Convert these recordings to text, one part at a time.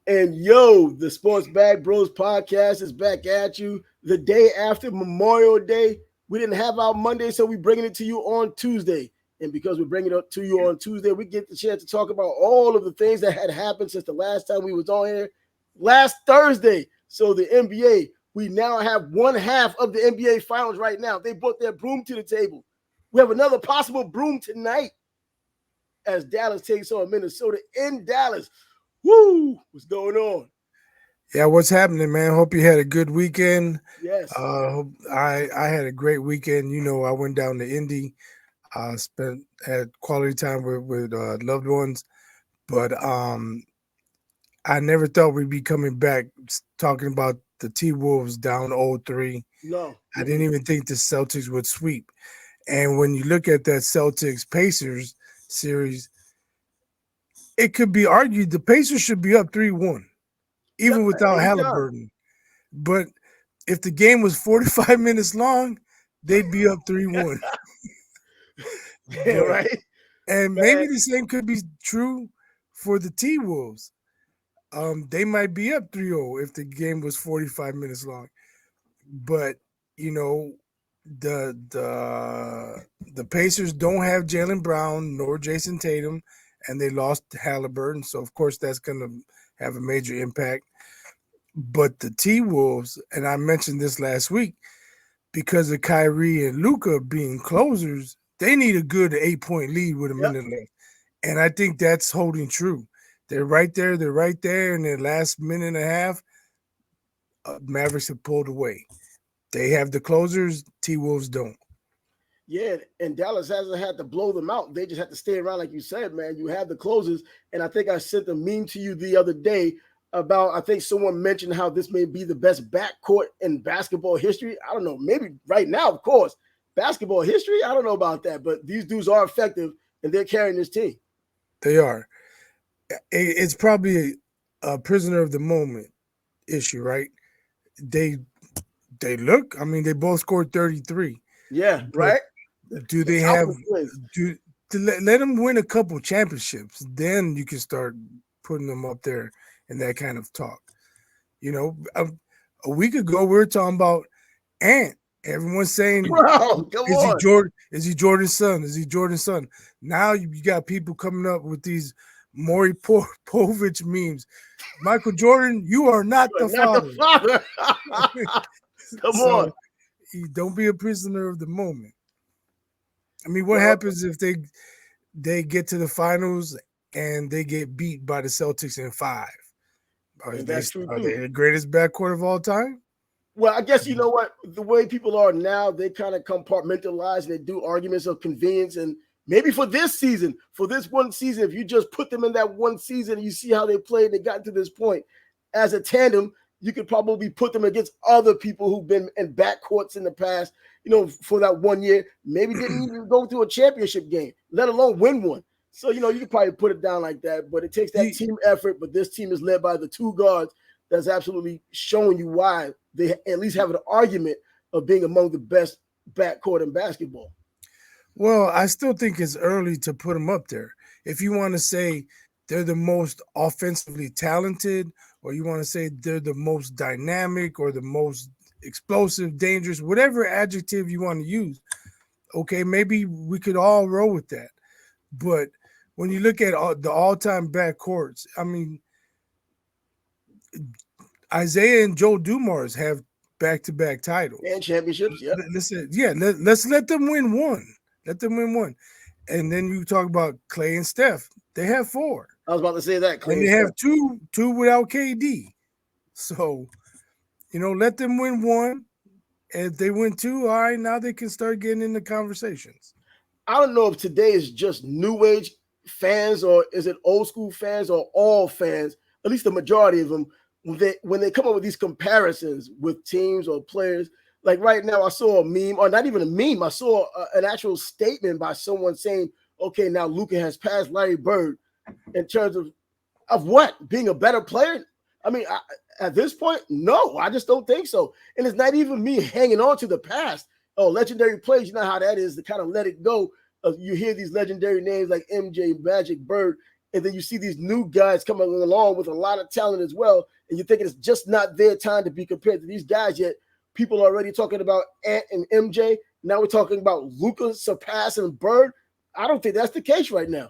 And yo, the Sports Bag Bros podcast is back at you the day after Memorial Day. We didn't have our Monday, so we're bringing it to you on Tuesday. And because we're bringing it to you on Tuesday, we get the chance to talk about all of the things that had happened since the last time we was on here last Thursday. So the NBA, we now have one half of the NBA Finals right now. They brought their broom to the table. We have another possible broom tonight as Dallas takes on Minnesota in Dallas. Woo! What's going on? Yeah, what's happening, man? Hope you had a good weekend. Yes. I had a great weekend. I went down to Indy, spent had quality time with loved ones, but I never thought we'd be coming back talking about the T Wolves down 0-3. No. I didn't even think the Celtics would sweep. And when you look at that Celtics Pacers series, it could be argued the Pacers should be up 3-1, Yep. even without Anytime. Halliburton. But if the game was 45 minutes long, they'd be up 3-1. Yeah, But right. and Man. maybe the same could be true for the T Wolves. They might be up 3-0 if the game was 45 minutes long. But you know, the Pacers don't have Jalen Brown nor Jason Tatum, and they lost Halliburton, so of course that's gonna have a major impact. But the T Wolves, and I mentioned this last week, because of Kyrie and Luca being closers, they need a good 8-point lead with a Yep. minute left. And I think that's holding true. They're right there. They're right there. In their last minute and a half, Mavericks have pulled away. They have the closers. T Wolves don't. Yeah, and Dallas hasn't had to blow them out. They just have to stay around, like you said, man. You have the closers, and I think I sent a meme to you the other day about. I think someone mentioned how this may be the best backcourt in basketball history. I don't know, maybe right now, of course, basketball history. I don't know about that, but these dudes are effective, and they're carrying this team. They are. It's probably a prisoner of the moment issue, right? They they look. I mean, they both scored 33, Yeah, but right. do The they have Alpha Twins. do to let them win a couple championships? Then you can start putting them up there in that kind of talk. A week ago we were talking about Ant. Everyone's saying, Bro, come "Is he on. Jordan? Is he Jordan's son? Is he Jordan's son?" Now you got people coming up with these Maury Povich memes. Michael Jordan, you are not You are the not the father. father. Come on. So don't be a prisoner of the moment. I mean, what No, happens if they get to the finals and they get beat by the Celtics in five? and that's true Are they too. the greatest backcourt of all time? Well, I guess you know what the way people are now, they kind of compartmentalize and they do arguments of convenience. And maybe for this season, for this one season, if you just put them in that one season and you see how they played, they got to this point as a tandem, you could probably put them against other people who've been in backcourts in the past, for that one year, maybe didn't even go to a championship game, let alone win one. So, you could probably put it down like that, but it takes that You, team effort. But this team is led by the two guards that's absolutely showing you why they at least have an argument of being among the best backcourt in basketball. well, I still think it's early to put them up there. If you want to say they're the most offensively talented, or you want to say they're the most dynamic or the most explosive, dangerous, whatever adjective you want to use, okay, maybe we could all roll with that. But when you look at the all-time backcourts, I mean, Isaiah and Joe Dumars have back-to-back And titles. championships, yep. Listen, yeah, let's let them win one. Let them win one. And then you talk about Clay and Steph. They have four. I was about to say that, And Clay they and have Steph. two without KD. So, let them win one. And if they win two, all right, now they can start getting into conversations. I don't know if today is just new age fans or is it old school fans or all fans, at least the majority of them, when they come up with these comparisons with teams or players. Like right now, I saw a meme, or not even a meme. I saw an actual statement by someone saying, "Okay, now Luka has passed Larry Bird in terms of what being a better player." I mean, at this point, no, I just don't think so. And it's not even me hanging on to the past. Oh, legendary plays, you know how that is to kind of let it go. You hear these legendary names like MJ, Magic, Bird, and then you see these new guys coming along with a lot of talent as well, and you're thinking it's just not their time to be compared to these guys yet. People are already talking about Ant and MJ. Now we're talking about Luka surpassing Bird. I don't think that's the case right now.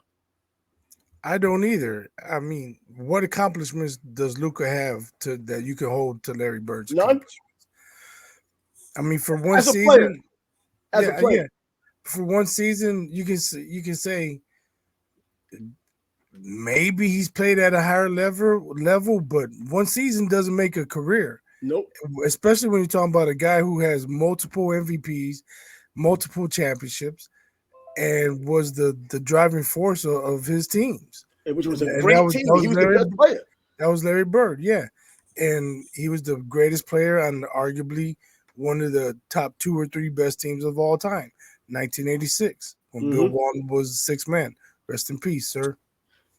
I don't either. I mean, what accomplishments does Luka have that you can hold to Larry Bird's None. accomplishments? I mean, for one As a season, player. As a player. yeah. For one season, you can say maybe he's played at a higher level, but one season doesn't make a career. Nope. Especially when you're talking about a guy who has multiple MVPs, multiple championships, and was the driving force of his teams. Which was a great team. He was Larry, the best player. That was Larry Bird, yeah. And he was the greatest player on arguably one of the top 2 or 3 best teams of all time, 1986, when Bill Walton was 6th man. Rest in peace, sir.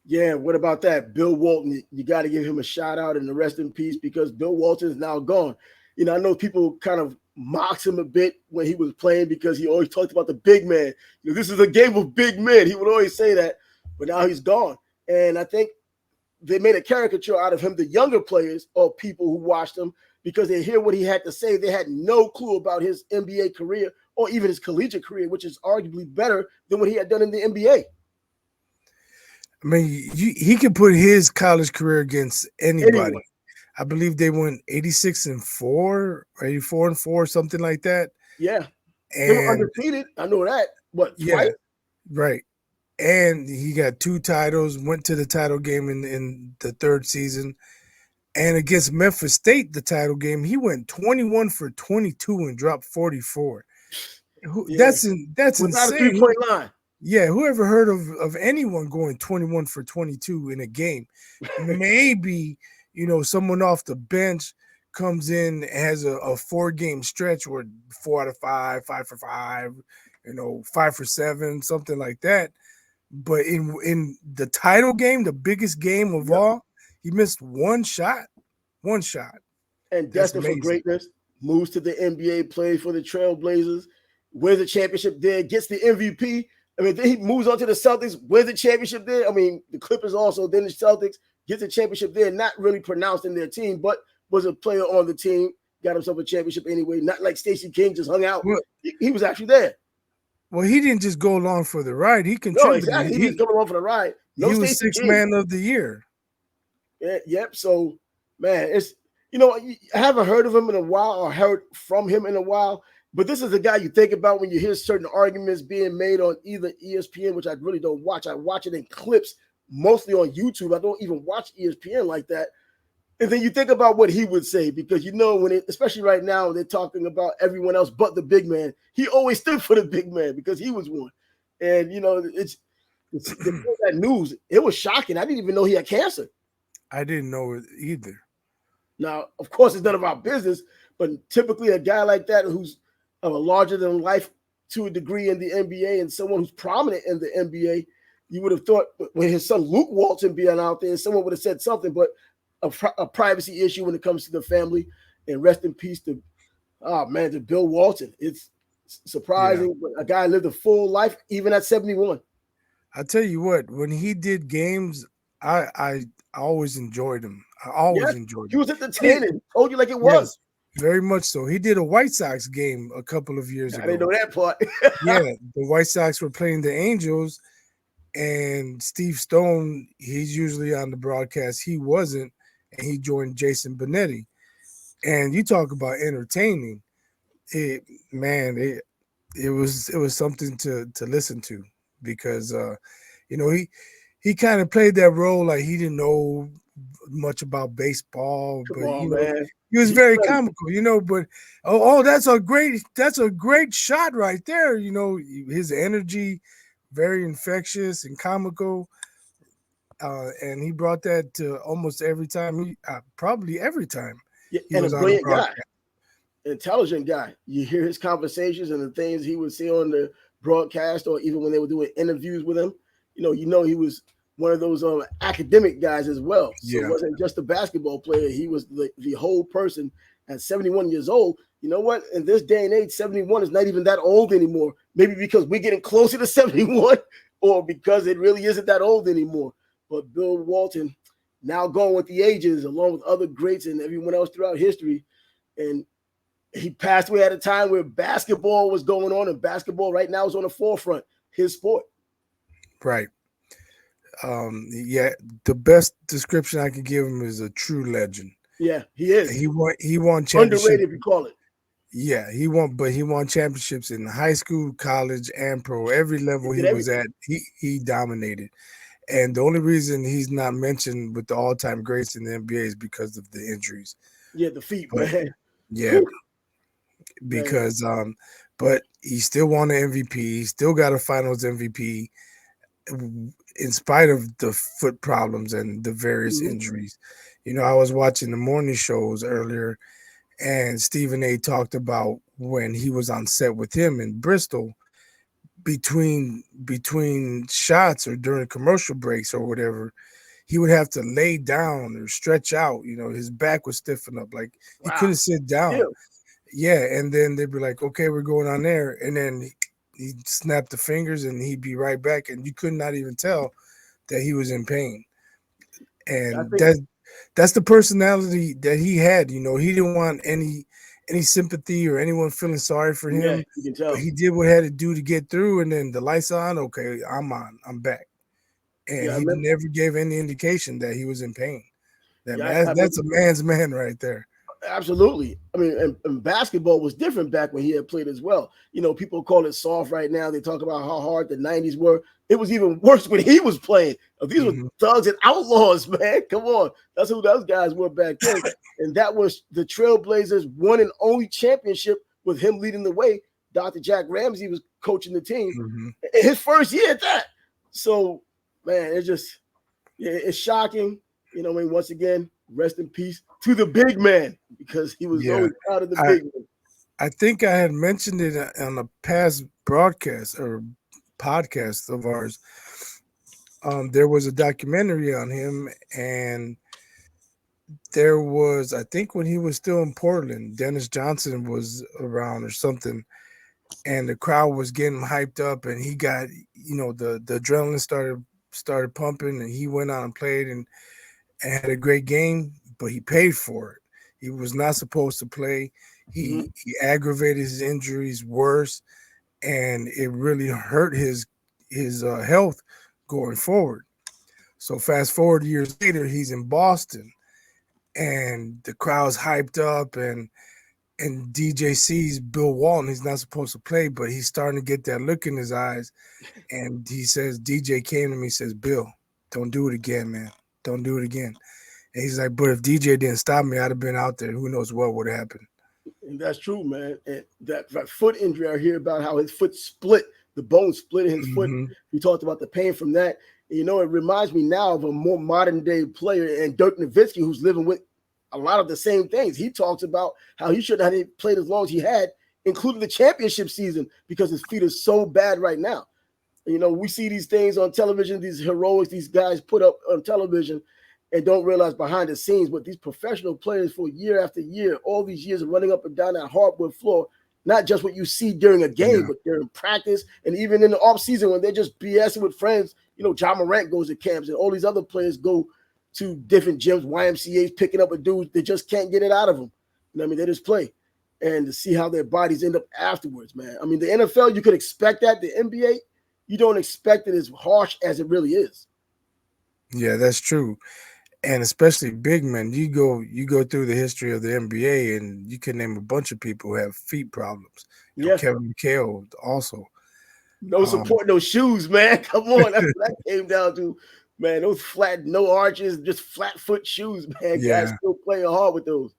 Yeah, what about that? Bill Walton, you got to give him a shout out and the rest in peace, because Bill Walton is now gone. You know, I know people kind of mocks him a bit when he was playing because he always talked about the big man. You know, this is a game of big men. He would always say that, but now he's gone. And I think they made a caricature out of him, the younger players or people who watched him, because they hear what he had to say. They had no clue about his NBA career or even his collegiate career, which is arguably better than what he had done in the NBA. I mean, he could put his college career against anybody. Anyone. I believe they went 86-4 or 84-4, something like that. Yeah. And they were undefeated. I know that. What, yeah, twice? Right. And he got 2 titles, went to the title game in the 3rd season. And against Memphis State, the title game, he went 21 for 22 and dropped 44. Yeah. That's without insane. A 3-point line. Yeah, whoever heard of anyone going 21 for 22 in a game? Maybe, you know, someone off the bench comes in, has a 4-game stretch where 4 out of 5, 5 for 5, you know, 5 for 7, something like that. But in the title game, the biggest game of all, he missed one shot. And destined for greatness, moves to the NBA, plays for the Trailblazers, wins a championship there, gets the MVP. I mean, then he moves on to the Celtics, wins the championship there. I mean, the Clippers also, then the Celtics, gets a championship there, not really pronounced in their team, but was a player on the team, got himself a championship anyway, not like Stacey King just hung out. Well, he was actually there. Well, he didn't just go along for the ride. He contributed. No, exactly. He didn't come along for the ride. No, he was 6th man of the year. Yeah, yep. So, man, it's, you know, I haven't heard of him in a while or heard from him in a while, but this is the guy you think about when you hear certain arguments being made on either ESPN, which I really don't watch. I watch it in clips, mostly on YouTube. I don't even watch ESPN like that. And then you think about what he would say, because, you know, when especially right now, they're talking about everyone else but the big man. He always stood for the big man because he was one. And, you know, it's that news. It was shocking. I didn't even know he had cancer. I didn't know it either. Now, of course, it's none of our business, but typically a guy like that who's of a larger than life to a degree in the NBA and someone who's prominent in the NBA, you would have thought when his son Luke Walton being out there, someone would have said something, but a privacy issue when it comes to the family. And rest in peace to Bill Walton. It's surprising, but a guy lived a full life even at 71. I tell you what, when he did games, I always enjoyed him. I always enjoyed him. He was entertaining. Told you like it was. Yes, very much so. He did a White Sox game a couple of years ago. I didn't know that part. Yeah, the White Sox were playing the Angels, and Steve Stone, he's usually on the broadcast. He wasn't, and he joined Jason Benetti. And you talk about entertaining. It was something to listen to, because you know, he kind of played that role like he didn't know much about baseball, but you know, he was very comical, you know. But that's a great shot right there. You know, his energy, very infectious and comical, and he brought that to almost every time. Probably every time. Yeah, and a brilliant guy, intelligent guy. You hear his conversations and the things he would say on the broadcast, or even when they were doing interviews with him. You know, he was one of those academic guys as well. So it wasn't just a basketball player. He was the whole person. At 71 years old, you know what? In this day and age, 71 is not even that old anymore. Maybe because we're getting closer to 71, or because it really isn't that old anymore. But Bill Walton, now going with the ages, along with other greats and everyone else throughout history, and he passed away at a time where basketball was going on, and basketball right now is on the forefront. His sport. Right. Yeah, the best description I could give him is a true legend. Yeah, he is. He won championships. Underrated, if you call it. Yeah, he won championships in high school, college, and pro. Every level he was at, he dominated. And the only reason he's not mentioned with the all-time greats in the NBA is because of the injuries. Yeah, the feet, man. Yeah, because but he still won the MVP. He still got a Finals MVP in spite of the foot problems and the various injuries. You know, I was watching the morning shows earlier, and Stephen A. talked about when he was on set with him in Bristol, between shots or during commercial breaks or whatever, he would have to lay down or stretch out. You know, his back would stiffen up, like he couldn't sit down. Yeah, and then they'd be like, "Okay, we're going on there," and then he'd snap the fingers and he'd be right back, and you could not even tell that he was in pain. And that's the personality that he had. You know, he didn't want any sympathy or anyone feeling sorry for him. Yeah, you can tell. But he did what he had to do to get through, and then the lights on. Okay, I'm on. I'm back. And he never gave any indication that he was in pain. That's a man's man right there. Absolutely. I mean, and basketball was different back when he had played as well. You know, people call it soft right now. They talk about how hard the 90s were. It was even worse when he was playing. These were thugs and outlaws, man. Come on. That's who those guys were back then. And that was the Trailblazers' one and only championship with him leading the way. Dr. Jack Ramsey was coaching the team. His first year at that. So, man, it's shocking. You know, I mean, once again, rest in peace to the big man, because he was always proud of the big man. I think I had mentioned it on a past broadcast or podcast of ours. There was a documentary on him, and there was, I think when he was still in Portland, Dennis Johnson was around or something, and the crowd was getting hyped up, and he got, you know, the adrenaline started pumping, and he went out and played and had a great game, but he paid for it. He was not supposed to play. He aggravated his injuries worse, and it really hurt his health going forward. So fast forward years later, he's in Boston, and the crowd's hyped up, and DJ sees Bill Walton. He's not supposed to play, but he's starting to get that look in his eyes. And he says, DJ came to me, says, "Bill, don't do it again, man. Don't do it again." And he's like, "But if DJ didn't stop me, I'd have been out there. Who knows what would have happened." And that's true, man. And that foot injury, I hear about how his foot split, the bone split in his foot. We talked about the pain from that. And, you know, it reminds me now of a more modern day player, and Dirk Nowitzki, who's living with a lot of the same things. He talks about how he should not have played as long as he had, including the championship season, because his feet are so bad right now. And, you know, we see these things on television, these heroics these guys put up on television, and don't realize behind the scenes what these professional players for year after year, all these years of running up and down that hardwood floor, not just what you see during a game, but during practice and even in the off season when they're just BSing with friends. You know, John Morant goes to camps and all these other players go to different gyms, YMCAs, picking up a dude. They just can't get it out of them. You know what I mean? They just play. And to see how their bodies end up afterwards, man. I mean, the NFL, you could expect that. The NBA, you don't expect it as harsh as it really is. Yeah, that's true. And especially big men, you go through the history of the NBA, and you can name a bunch of people who have feet problems. Kevin McHale also. No support, no shoes, man. Come on, that's what that came down to, man. Those flat, no arches, just flat foot shoes, man. Guys still playing hard with those.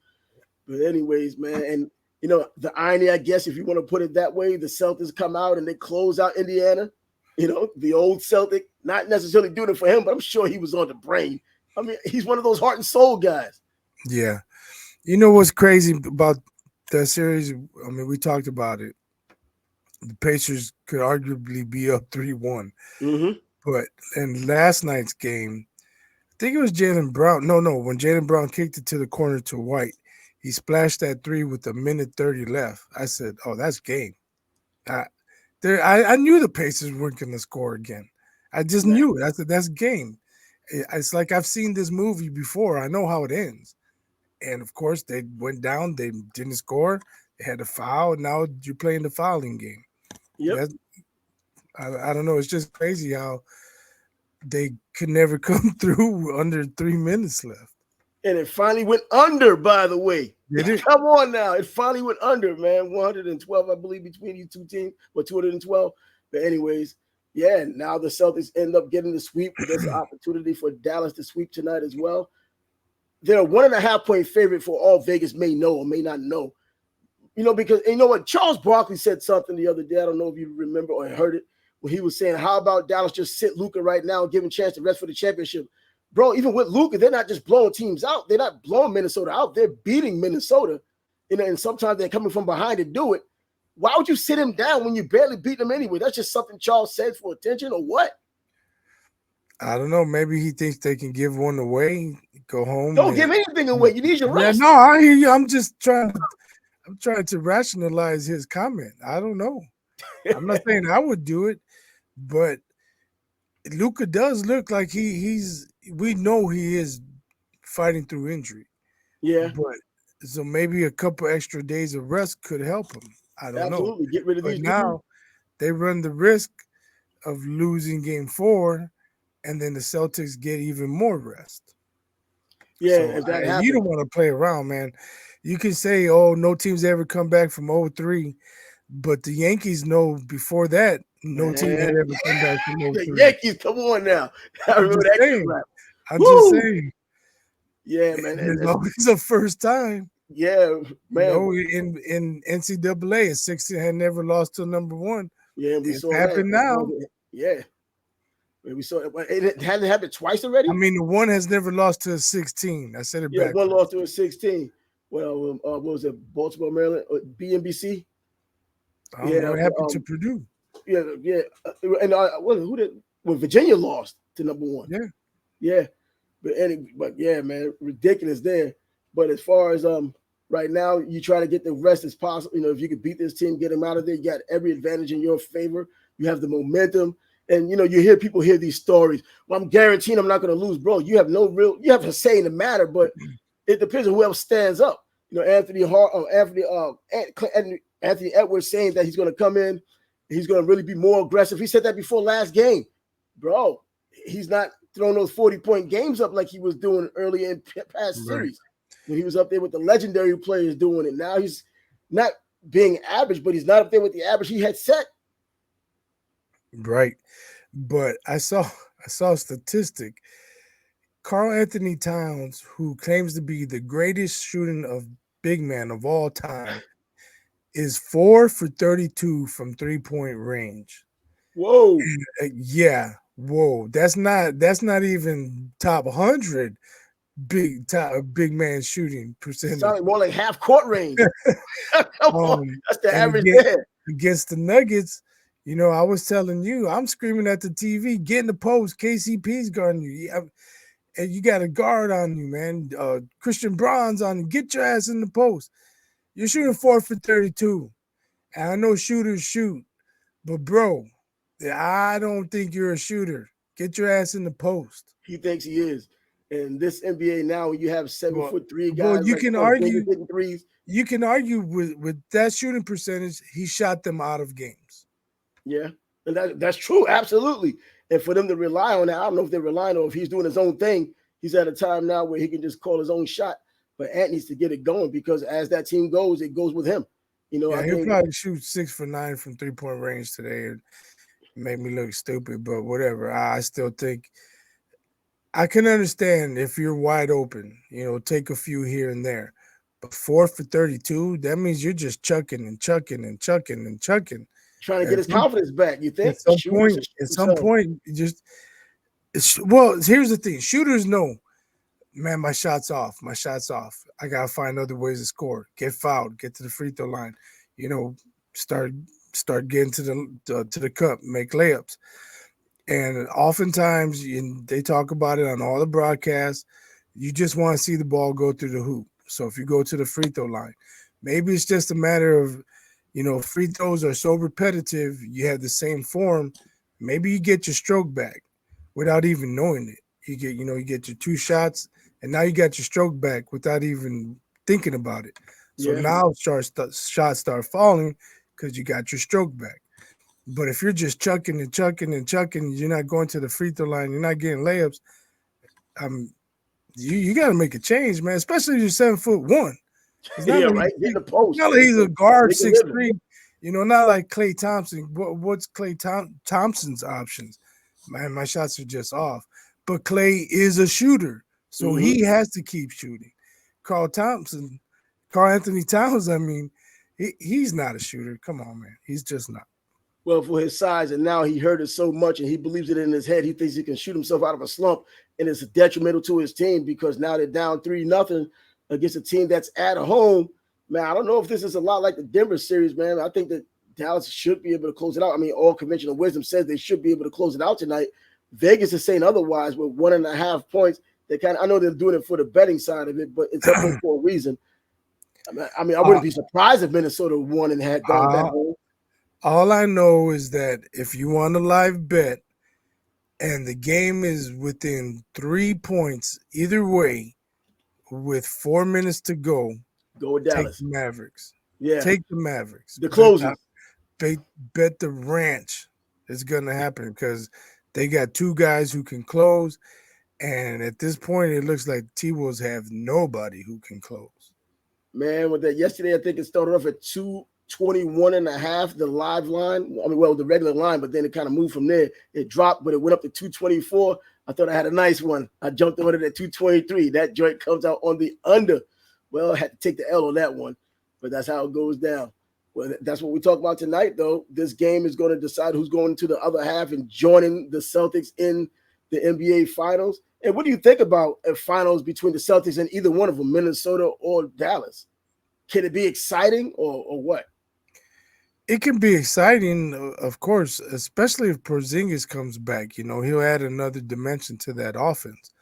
But anyways, man, and you know the irony, I guess, if you want to put it that way, the Celtics come out and they close out Indiana. You know, the old Celtic, not necessarily doing it for him, but I'm sure he was on the brain. I mean, he's one of those heart and soul guys. Yeah. You know what's crazy about that series? I mean, we talked about it. The Pacers could arguably be up 3-1. But in last night's game, I think it was Jaylen Brown. No, when Jaylen Brown kicked it to the corner to White, he splashed that three with 1:30 left. I said, "Oh, that's game." I knew the Pacers weren't going to score again. I just knew it. I said, "That's game." It's like I've seen this movie before. I know how it ends. And of course, they went down. They didn't score. They had a foul. Now you're playing the fouling game. Yep. That I don't know. It's just crazy how they could never come through under 3 minutes left. And it finally went under, by the way. Did it? Come on now. It finally went under, man. 112, I believe, between these two teams, or 212. But anyways, yeah, now the Celtics end up getting the sweep. There's an opportunity for Dallas to sweep tonight as well. They're a 1.5-point favorite for all Vegas may know or may not know. Because you know what? Charles Barkley said something the other day. I don't know if you remember or heard it, when he was saying, how about Dallas just sit Luka right now and give him a chance to rest for the championship? Bro, even with Luka, they're not just blowing teams out. They're not blowing Minnesota out. They're beating Minnesota. And sometimes they're coming from behind to do it. Why would you sit him down when you barely beat them anyway? That's just something Charles said for attention or what? I don't know. Maybe he thinks they can give one away, go home. Don't give anything away. You need your rest. Yeah, no, I hear you. I'm trying to rationalize his comment. I don't know. I'm not saying I would do it, but Luka does look like we know he is fighting through injury. Yeah. But so maybe a couple extra days of rest could help him. I don't know. Absolutely. Get rid of these. Now they run the risk of losing game 4, and then the Celtics get even more rest. Yeah, so if that happens. You don't want to play around, man. You can say, oh, no team's ever come back from 0-3, but the Yankees know before that, no team had ever come back from 0-3. The Yankees, come on now. I remember that. I'm just saying. Yeah, man. It's always a first time. Yeah, man. In NCAA, a 16 had never lost to number 1. Yeah, we saw happened now. Yeah. We saw it hadn't happened twice already. I mean, the 1 has never lost to a 16. I said it back. 1 lost to a 16. Well, what was it? Baltimore, Maryland, BNBC. What happened to Purdue? Yeah. And who did? When Virginia lost to number 1. Yeah. But yeah, man, ridiculous there. But as far as right now, you try to get the rest as possible. If you could beat this team, get them out of there. You got every advantage in your favor. You have the momentum. And, you hear people hear these stories. Well, I'm guaranteeing I'm not going to lose, bro. You have a say in the matter, but it depends on who else stands up. Anthony Edwards saying that he's going to come in. He's going to really be more aggressive. He said that before last game. Bro, he's not throwing those 40-point games up like he was doing earlier in past series. When he was up there with the legendary players doing it. Now he's not being average, but he's not up there with the average he had set. Right. But I saw a statistic. Karl Anthony Towns, who claims to be the greatest shooting of big man of all time, is 4 for 32 from 3-point range. Whoa. Yeah. Whoa. That's not even top 100 big man shooting percentage. Sounds more like half court range. That's the average there. Against the Nuggets, I was telling you, I'm screaming at the TV, get in the post. KCP's guarding you. And you got a guard on you, man. Christian Braun's on you. Get your ass in the post. You're shooting 4 for 32. And I know shooters shoot. But, bro, I don't think you're a shooter. Get your ass in the post. He thinks he is. And this NBA now, when you have 7'3" guys, well, you can argue. Hitting threes. You can argue with that shooting percentage. He shot them out of games. Yeah, and that's true, absolutely. And for them to rely on that, I don't know if they're relying on if he's doing his own thing. He's at a time now where he can just call his own shot. But Ant needs to get it going because as that team goes, it goes with him. He'll probably shoot 6 for 9 from 3-point range today and make me look stupid. But whatever, I still think I can understand if you're wide open. Take a few here and there. But 4 for 32, that means you're just chucking and chucking and chucking and chucking. Trying to get his confidence back, you think? At some point, here's the thing. Shooters know, man, my shot's off. I got to find other ways to score. Get fouled. Get to the free throw line. Start getting to the cup. Make layups. And oftentimes, they talk about it on all the broadcasts. You just want to see the ball go through the hoop. So if you go to the free throw line, maybe it's just a matter of, free throws are so repetitive, you have the same form. Maybe you get your stroke back without even knowing it. You get your 2 shots, and now you got your stroke back without even thinking about it. So Yeah. now shots start falling because you got your stroke back. But if you're just chucking and chucking and chucking, you're not going to the free throw line, you're not getting layups. Um, you got to make a change, man. Especially if you're 7'1". It's not Yeah, like right. Hitting the post. he's a guard Make a living. 6'3". Not like Klay Thompson. What's Klay Thompson's options? Man, my shots are just off. But Klay is a shooter, so he has to keep shooting. Carl Anthony Towns. I mean, he's not a shooter. Come on, man. He's just not. Well, for his size, and now he hurt it so much, and he believes it in his head. He thinks he can shoot himself out of a slump, and it's detrimental to his team because now they're down 3-0 against a team that's at home. Man, I don't know if this is a lot like the Denver series, man. I think that Dallas should be able to close it out. I mean, all conventional wisdom says they should be able to close it out tonight. Vegas is saying otherwise with 1.5 points. I know they're doing it for the betting side of it, but it's up there for a reason. I mean, I wouldn't be surprised if Minnesota won and had gone back home. All I know is that if you want a live bet and the game is within 3 points either way with 4 minutes to go with Dallas. Take the Mavericks. Yeah. Take the Mavericks. The closers. Bet the ranch is going to happen because they got 2 guys who can close. And at this point, it looks like T-Wolves have nobody who can close. Man, with that yesterday, I think it started off at 221.5, the live line. I mean, well, the regular line, but then it kind of moved from there. It dropped, but it went up to 224. I thought I had a nice one. I jumped on it at 223. That joint comes out on the under. Well, I had to take the L on that one, but that's how it goes down. Well, that's what we talk about tonight, though. This game is going to decide who's going to the other half and joining the Celtics in the NBA Finals. And what do you think about a finals between the Celtics and either one of them, Minnesota or Dallas? Can it be exciting or what? It can be exciting, of course, especially if Porzingis comes back. He'll add another dimension to that offense.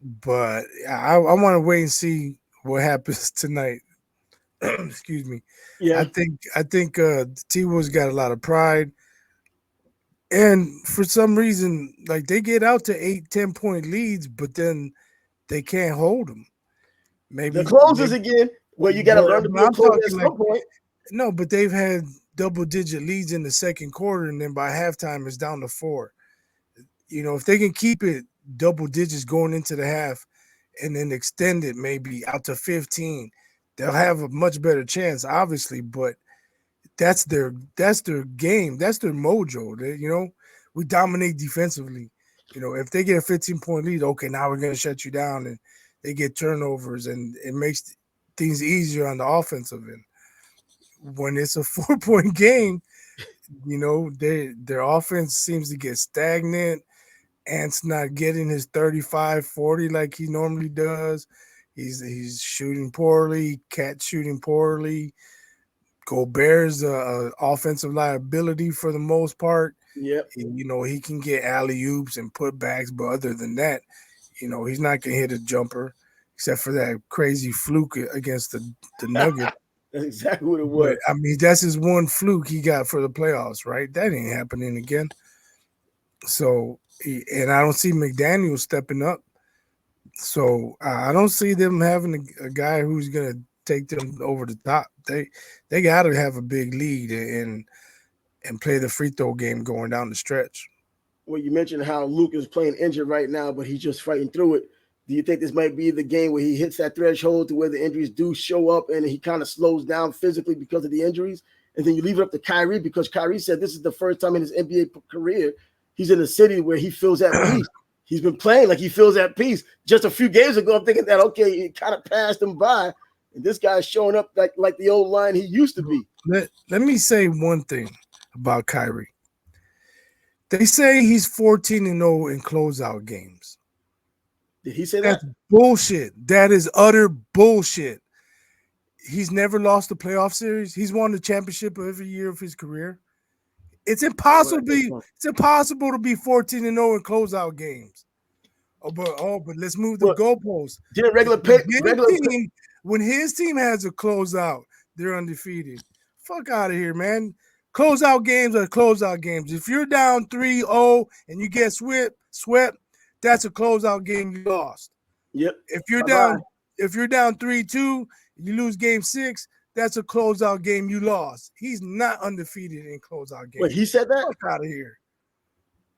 But I want to wait and see what happens tonight. Excuse me. Yeah. I think T-Wolves got a lot of pride. And for some reason, like they get out to 8-10 point leads, but then they can't hold them. Maybe the closers again. Well, you got to learn to be a closer at some point. No, but they've had double-digit leads in the second quarter, and then by halftime it's down to 4. If they can keep it double digits going into the half, and then extend it maybe out to 15, they'll have a much better chance, obviously. But that's their game. That's their mojo. We dominate defensively. If they get a 15-point lead, okay, now we're going to shut you down, and they get turnovers, and it makes things easier on the offensive end. When it's a 4-point game, their offense seems to get stagnant. Ant's not getting his 35, 40 like he normally does. He's shooting poorly. Cat's shooting poorly. Gobert's offensive liability for the most part. Yep. He can get alley-oops and putbacks, but other than that, he's not going to hit a jumper except for that crazy fluke against the Nuggets. That's exactly what it was. But, I mean, that's his one fluke he got for the playoffs, right? That ain't happening again. So, and I don't see McDaniel stepping up. So I don't see them having a guy who's going to take them over the top. They got to have a big lead and play the free throw game going down the stretch. Well, you mentioned how Luke is playing injured right now, but he's just fighting through it. Do you think this might be the game where he hits that threshold to where the injuries do show up and he kind of slows down physically because of the injuries? And then you leave it up to Kyrie because Kyrie said this is the first time in his NBA career he's in a city where he feels at peace. He's been playing like he feels at peace. Just a few games ago, I'm thinking that, okay, it kind of passed him by. And this guy's showing up like the old line he used to be. Let me say one thing about Kyrie. They say he's 14-0 in closeout games. Did he say That's that? bullshit. That is utter bullshit. He's never lost a playoff series. He's won the championship every year of his career. It's impossible to be 14-0 in closeout games. But let's move the goalposts. When his team has a closeout, they're undefeated. Fuck out of here, man. Closeout games are closeout games. If you're down 3-0 and you get swept, that's a closeout game you lost. Yep. If you're Bye-bye. down, if you're down 3-2, you lose game 6. That's a closeout game you lost. He's not undefeated in closeout games. Wait, he said that? Fuck out of here.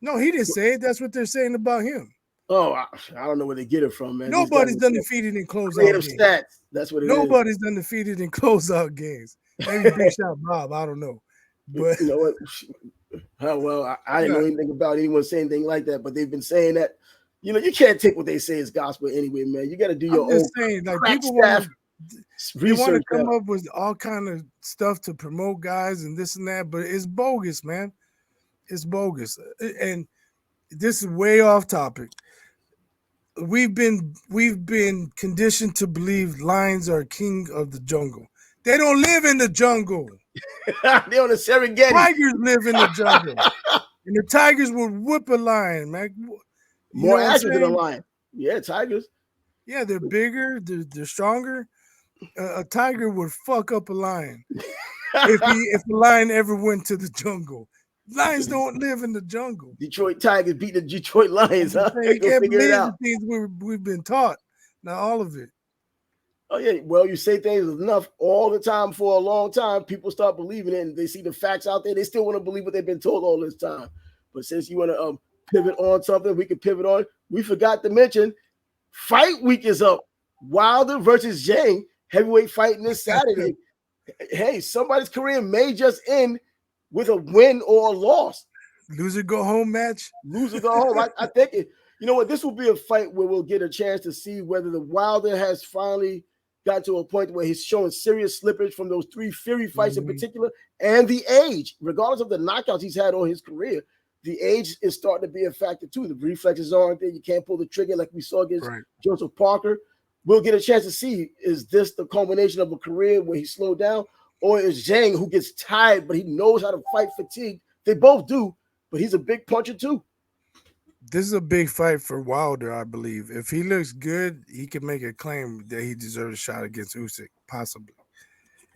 No, he didn't say it. That's what they're saying about him. Oh, I don't know where they get it from, man. Nobody's undefeated in closeout creative games. stats. That's what it is. Nobody's undefeated in closeout games. Maybe Big Shot Bob. I don't know. But you know what? Oh, well, I didn't know anything about anyone saying anything like that, but they've been saying that. You know, you can't take what they say as gospel anyway, man. You got to do your own. Saying, like, crack people staff they want to research. come up with all kind of stuff to promote guys and this and that, but it's bogus, man. It's bogus. And this is way off topic. We've been conditioned to believe lions are king of the jungle. They don't live in the jungle. They're on the Serengeti. Tigers live in the jungle. And the tigers would whip a lion, man. More active than a lion. Yeah, tigers. Yeah, they're bigger, they're stronger. A tiger would fuck up a lion if a lion ever went to the jungle. Lions don't live in the jungle. Detroit Tigers beat the Detroit Lions. Huh? You can't believe the things we've been taught. Not all of it. Oh, yeah. Well, you say things enough all the time for a long time, people start believing it, and they see the facts out there. They still want to believe what they've been told all this time. But since you want to pivot on something, we can pivot on. We forgot to mention fight week is up. Wilder versus Zhang, heavyweight fighting this Saturday. Hey, somebody's career may just end with a win or a loss. Loser go home match. Loser go home. I think it. You know what? This will be a fight where we'll get a chance to see whether the Wilder has finally got to a point where he's showing serious slippage from those 3 Fury fights in particular, and the age, regardless of the knockouts he's had on his career, the age is starting to be a factor too. The reflexes aren't there. You can't pull the trigger like we saw against Joseph Parker. We'll get a chance to see, is this the culmination of a career where he slowed down, or is Zhang, who gets tired, but he knows how to fight fatigue? They both do, but he's a big puncher too. This is a big fight for Wilder, I believe. If he looks good, he can make a claim that he deserves a shot against Usyk, possibly.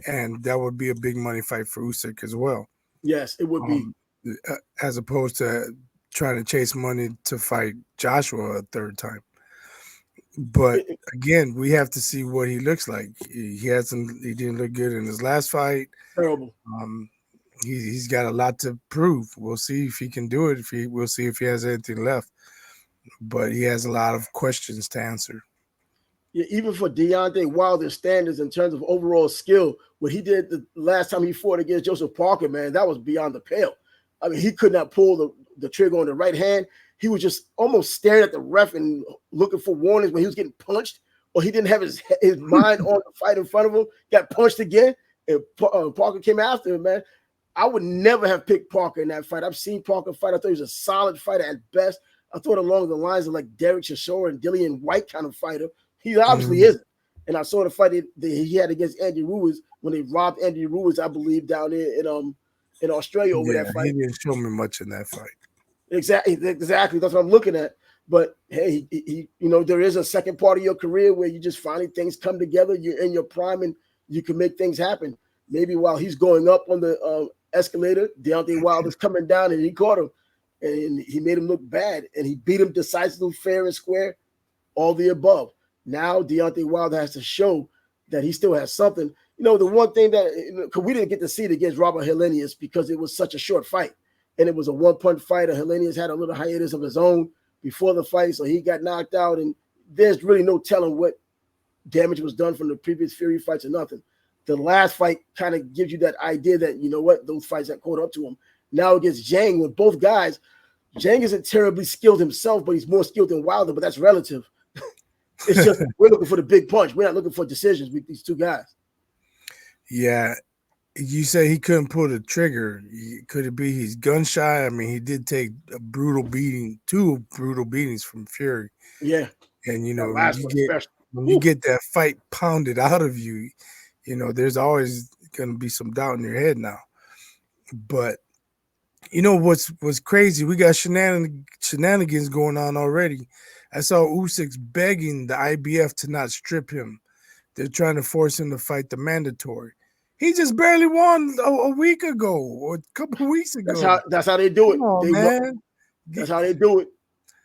And that would be a big money fight for Usyk as well. Yes, it would be. As opposed to trying to chase money to fight Joshua a third time. But again, we have to see what he looks like. He didn't look good in his last fight. Terrible. He's got a lot to prove. We'll see if he can do it. We'll see if he has anything left. But he has a lot of questions to answer. Yeah, even for Deontay Wilder's standards in terms of overall skill, what he did the last time he fought against Joseph Parker, man, that was beyond the pale. I mean, he could not pull the trigger on the right hand. He was just almost staring at the ref and looking for warnings when he was getting punched, or he didn't have his mind on the fight in front of him, got punched again, and Parker came after him, man. I would never have picked Parker in that fight. I've seen Parker fight. I thought he was a solid fighter at best. I thought along the lines of like Derek Chisora and Dillian White kind of fighter. He obviously isn't. And I saw the fight that he had against Andy Ruiz when they robbed Andy Ruiz, I believe, down there in Australia over that fight. He didn't show me much in that fight. Exactly. That's what I'm looking at. But hey, he there is a second part of your career where you just finally things come together. You're in your prime and you can make things happen. Maybe while he's going up on the escalator, Deontay Wilder's coming down and he caught him and he made him look bad and he beat him decisively, fair and square, all the above. Now Deontay Wilder has to show that he still has something. The one thing that because we didn't get to see it against Robert Helenius because it was such a short fight. And it was a one-punch fight. Helenius had a little hiatus of his own before the fight, so he got knocked out. And there's really no telling what damage was done from the previous Fury fights or nothing. The last fight kind of gives you that idea that, you know what, those fights that caught up to him. Now against Zhang, with both guys, Zhang isn't terribly skilled himself, but he's more skilled than Wilder, but that's relative. It's just we're looking for the big punch. We're not looking for decisions with these two guys. Yeah. You say he couldn't pull the trigger. Could it be he's gun shy? I mean, he did take a brutal beating, 2 brutal beatings from Fury. Yeah. And, when you get that fight pounded out of you, there's always going to be some doubt in your head now. But, what's crazy? We got shenanigans going on already. I saw Usyk's begging the IBF to not strip him. They're trying to force him to fight the mandatory. He just barely won a week ago or a couple of weeks ago. That's how they do it. Come on, man. That's how they do it.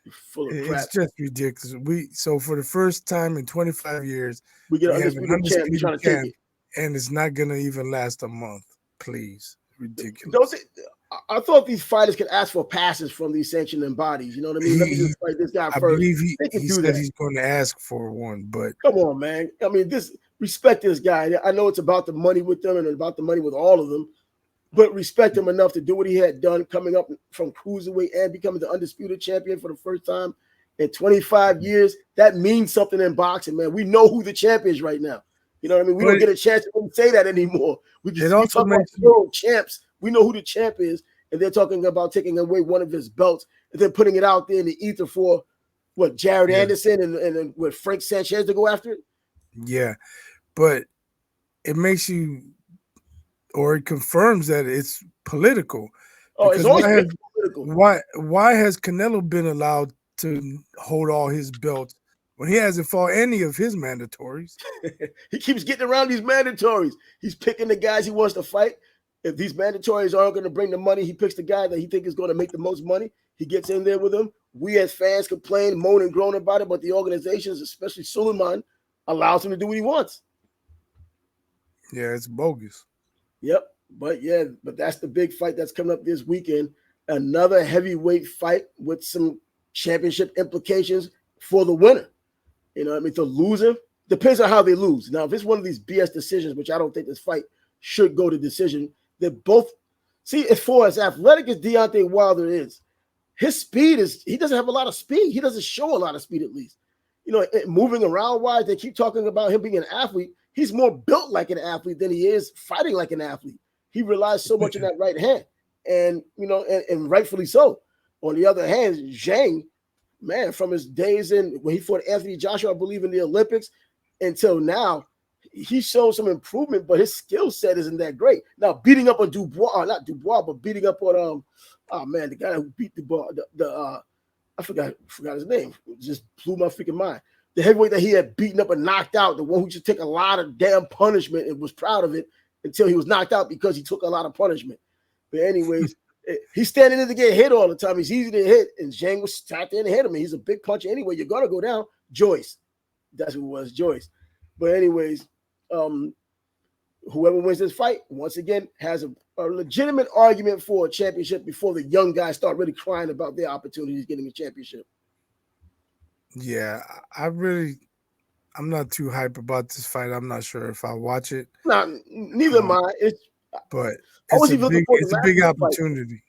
Full of crap. It's just ridiculous. So for the first time in 25 years, We get an we have an undisputed champ. We're undisputed trying to take champ, it. and it's not gonna even last a month. Please, ridiculous. Don't they, I thought these fighters could ask for passes from these sanctioning bodies. You know what I mean? Let me just fight this guy I first. believe They can he do said that. he's going to ask for one, but Come on, man. I mean, respect this guy. I know it's about the money with them and about the money with all of them, but respect him enough to do what he had done, coming up from cruiserweight and becoming the undisputed champion for the first time in 25 years. That means something in boxing, man. We know who the champ is right now. You know what I mean? We don't get a chance to say that anymore. We talk about world champs. We know who the champ is, and they're talking about taking away one of his belts and then putting it out there in the ether for what, Jared Anderson and with Frank Sanchez to go after it? Yeah, but it makes you, or it confirms that it's political. Oh, it's always political. Why has Canelo been allowed to hold all his belts when he hasn't fought any of his mandatories? He keeps getting around these mandatories. He's picking the guys he wants to fight. If these mandatories aren't going to bring the money, he picks the guy that he thinks is going to make the most money. He gets in there with him. We as fans complain, moan, and groan about it, but the organizations, especially Suleiman, allows him to do what he wants. Yeah, it's bogus. Yep. But that's the big fight that's coming up this weekend. Another heavyweight fight with some championship implications for the winner. You know what I mean? The loser depends on how they lose. Now, if it's one of these BS decisions, which I don't think this fight should go to decision, they're both as far as athletic as Deontay Wilder is, his speed he doesn't have a lot of speed. He doesn't show a lot of speed, at least. You know, moving around wise, they keep talking about him being an athlete. He's more built like an athlete than he is fighting like an athlete. He relies so much on that right hand, and you know, and rightfully so. On the other hand, Zhang, man, from his days when he fought Anthony Joshua, I believe, in the Olympics until now, he showed some improvement, but his skill set isn't that great. Now, beating up on not Dubois, but beating up on the guy who beat Dubois, I forgot his name. It just blew my freaking mind. The heavyweight that he had beaten up and knocked out, the one who should take a lot of damn punishment and was proud of it until he was knocked out because he took a lot of punishment. But anyways, he's standing in to get hit all the time. He's easy to hit, and Zhang was sat there and hit him. And he's a big puncher anyway. You're gonna go down. Joyce, that's who it was, Joyce. But anyways, whoever wins this fight, once again, has a legitimate argument for a championship before the young guys start really crying about their opportunities getting a championship. Yeah, I'm not too hype about this fight. I'm not sure if I'll watch it. No, neither am I. It's a big opportunity.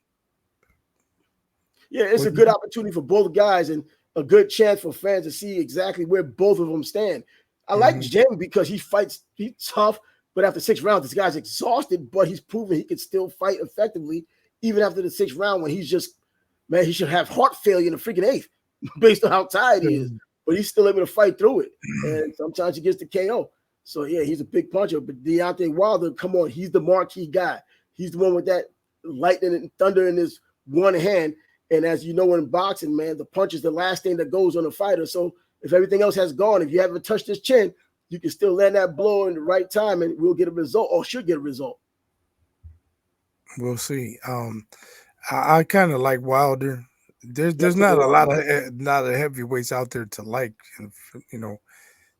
Yeah, it's a good opportunity for both guys and a good chance for fans to see exactly where both of them stand. I like Jim because he's tough, but after 6 rounds, this guy's exhausted, but he's proven he can still fight effectively even after the 6th round when he's just, man, he should have heart failure in the freaking 8th based on how tired he is. But he's still able to fight through it. And sometimes he gets the KO. So, yeah, he's a big puncher. But Deontay Wilder, come on, he's the marquee guy. He's the one with that lightning and thunder in his one hand. And as you know in boxing, man, the punch is the last thing that goes on a fighter. So if everything else has gone, if you haven't touched his chin, you can still land that blow in the right time and we'll get a result or should get a result. We'll see. I kind of like Wilder. There's not a lot of heavyweights out there to like, you know,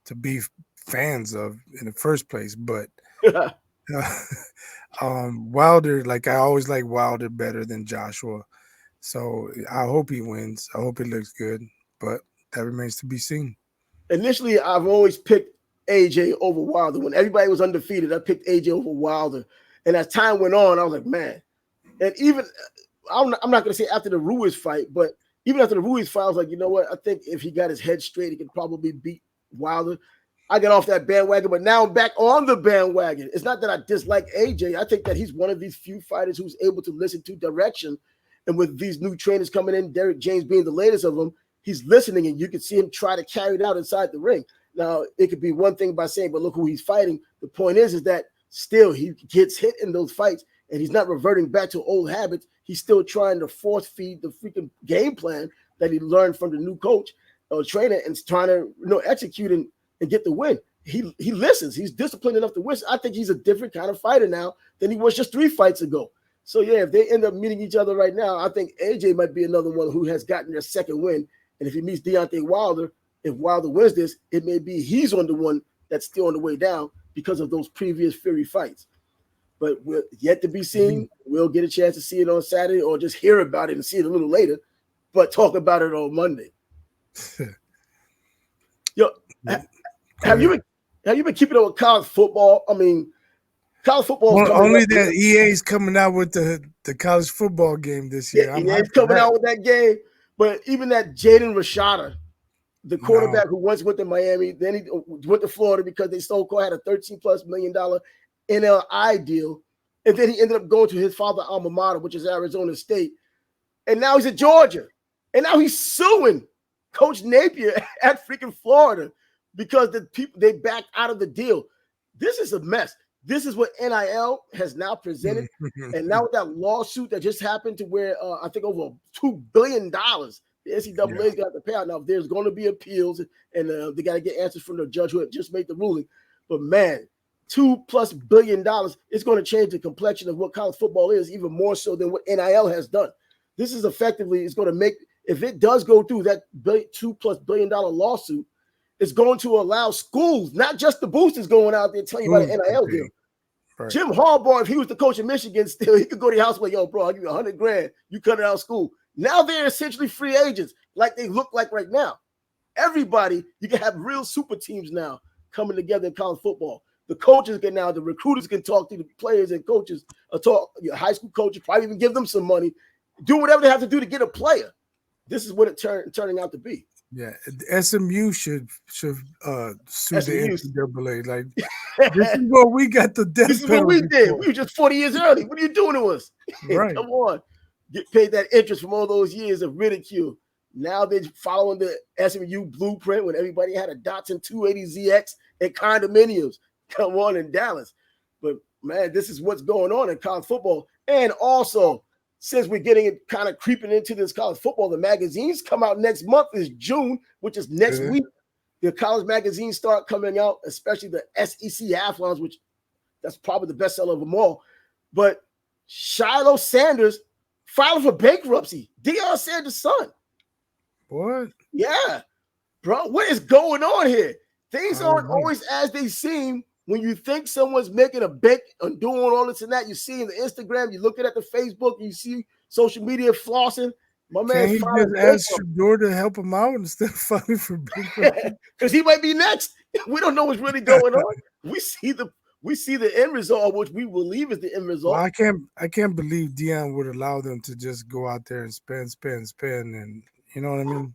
to be fans of in the first place. But Wilder, like I always like Wilder better than Joshua. So I hope he wins. I hope it looks good, but that remains to be seen. Initially, I've always picked AJ over Wilder. When everybody was undefeated, I picked AJ over Wilder. And as time went on, I was like, man. And even, I'm not going to say after the Ruiz fight, but even after the Ruiz fight, I was like, you know what? I think if he got his head straight, he could probably beat Wilder. I got off that bandwagon, but now I'm back on the bandwagon. It's not that I dislike AJ. I think that he's one of these few fighters who's able to listen to direction. And with these new trainers coming in, Derek James being the latest of them, he's listening, and you can see him try to carry it out inside the ring. Now, it could be one thing by saying, but look who he's fighting. The point is that still he gets hit in those fights, and he's not reverting back to old habits. He's still trying to force feed the freaking game plan that he learned from the new coach or trainer and trying to execute and get the win. He listens. He's disciplined enough to win. I think he's a different kind of fighter now than he was just 3 fights ago. So, yeah, if they end up meeting each other right now, I think AJ might be another one who has gotten their second win. And if he meets Deontay Wilder, if Wilder wins this, it may be he's on the one that's still on the way down because of those previous Fury fights. But we're yet to be seen. We'll get a chance to see it on Saturday or just hear about it and see it a little later, but talk about it on Monday. Yo, have you been keeping up with college football? I mean, college football. Well, only that EA is coming out with the college football game this year. Yeah, EA's coming out with that game. But even that Jaden Rashada, the quarterback who once went to Miami, then he went to Florida because they so-called had a $13+ million NLI deal. And then he ended up going to his father's alma mater, which is Arizona State. And now he's at Georgia. And now he's suing Coach Napier at freaking Florida because the people they backed out of the deal. This is a mess. This is what NIL has now presented. And now with that lawsuit that just happened to where I think over $2 billion the NCAA is going to have to pay out. Now, there's going to be appeals, and they got to get answers from the judge who had just made the ruling. But, man, $2+ billion is going to change the complexion of what college football is even more so than what NIL has done. This is effectively is going to make, if it does go through that $2+ billion lawsuit, it's going to allow schools, not just the boosters going out there telling you about an NIL deal. Right. Jim Harbaugh, if he was the coach of Michigan still, he could go to your house and like, yo, bro, I'll give you $100,000. You cut it out of school. Now they're essentially free agents like they look like right now. Everybody, you can have real super teams now coming together in college football. The coaches can now, the recruiters can talk to the players and coaches, talk your high school coaches, probably even give them some money, do whatever they have to do to get a player. This is what it's turning out to be. Yeah, SMU should sue the NCAA. Like, this is what we got the death. This is what we did. We were just 40 years early. What are you doing to us? Right. Come on. Get paid that interest from all those years of ridicule. Now they're following the SMU blueprint when everybody had a Datsun 280ZX and condominiums. Come on in Dallas. But, man, this is what's going on in college football. And also, since we're getting it kind of creeping into this college football, the magazines come out next month is June, which is next week. The college magazines start coming out, especially the SEC Athlons, which that's probably the best seller of them all. But Shiloh Sanders filing for bankruptcy. Deion Sanders' son. What? Yeah. Bro, what is going on here? Things aren't always as they seem. When you think someone's making a bank and doing all this and that, you see in the Instagram, you looking at the Facebook, you see social media flossing. My man, he just ask Shador to help him out instead of fighting for bankruptcy? Because he might be next. We don't know what's really going on. We see the end result, which we believe is the end result. Well, I can't believe Deion would allow them to just go out there and spend, and you know what I mean.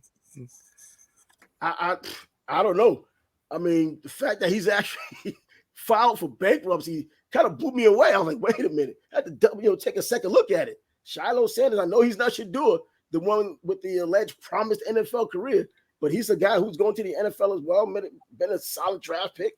I don't know. I mean, the fact that he's actually filed for bankruptcy kind of blew me away. I was like, wait a minute. I had to take a second look at it. Shiloh Sanders, I know he's not Shador, the one with the alleged promised NFL career, but he's a guy who's going to the NFL as well, been a solid draft pick.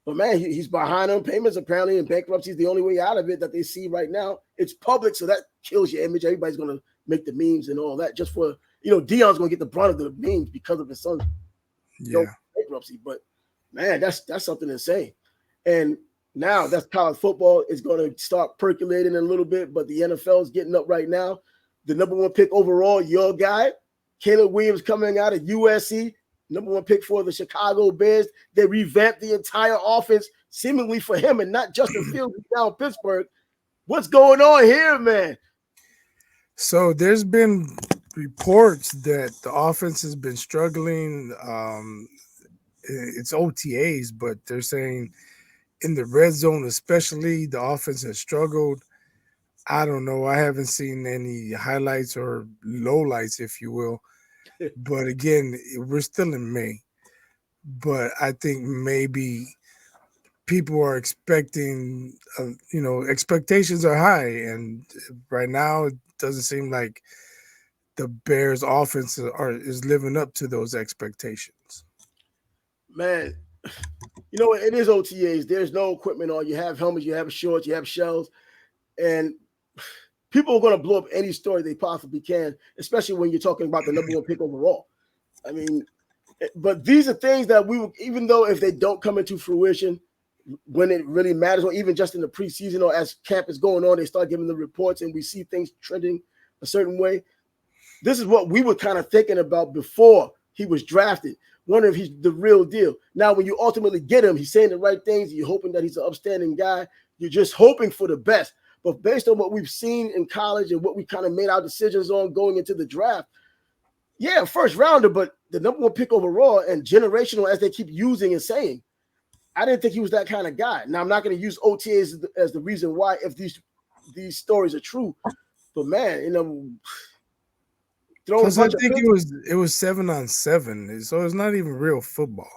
But, man, he's behind on payments apparently, and bankruptcy is the only way out of it that they see right now. It's public, so that kills your image. Everybody's going to make the memes and all that just for, Deion's going to get the brunt of the memes because of his son's bankruptcy. But, man, that's something insane. And now that's college football is going to start percolating a little bit, but the NFL is getting up right now. The number 1 pick overall, your guy, Caleb Williams, coming out of USC, number 1 pick for the Chicago Bears. They revamped the entire offense seemingly for him and not Justin Fields down in Pittsburgh. What's going on here, man? So there's been reports that the offense has been struggling. It's OTAs, but they're saying in the red zone, especially, the offense has struggled. I don't know. I haven't seen any highlights or lowlights, if you will. But again, we're still in May. But I think maybe people are expecting, expectations are high. And right now, it doesn't seem like the Bears' offense is living up to those expectations. Man, it is OTAs. There's no equipment on. You have helmets, you have shorts, you have shells, and people are going to blow up any story they possibly can, especially when you're talking about the number 1 pick overall. I mean, but these are things that even though if they don't come into fruition when it really matters, or even just in the preseason or as camp is going on, they start giving the reports and we see things trending a certain way. This is what we were kind of thinking about before he was drafted. Wondering if he's the real deal. Now, when you ultimately get him, he's saying the right things. You're hoping that he's an upstanding guy. You're just hoping for the best. But based on what we've seen in college and what we kind of made our decisions on going into the draft, yeah, first rounder, but the number one pick overall and generational, as they keep using and saying. I didn't think he was that kind of guy. Now, I'm not going to use OTAs as the reason why if these stories are true. But, man, Plus, I think it was 7-on-7, so it's not even real football.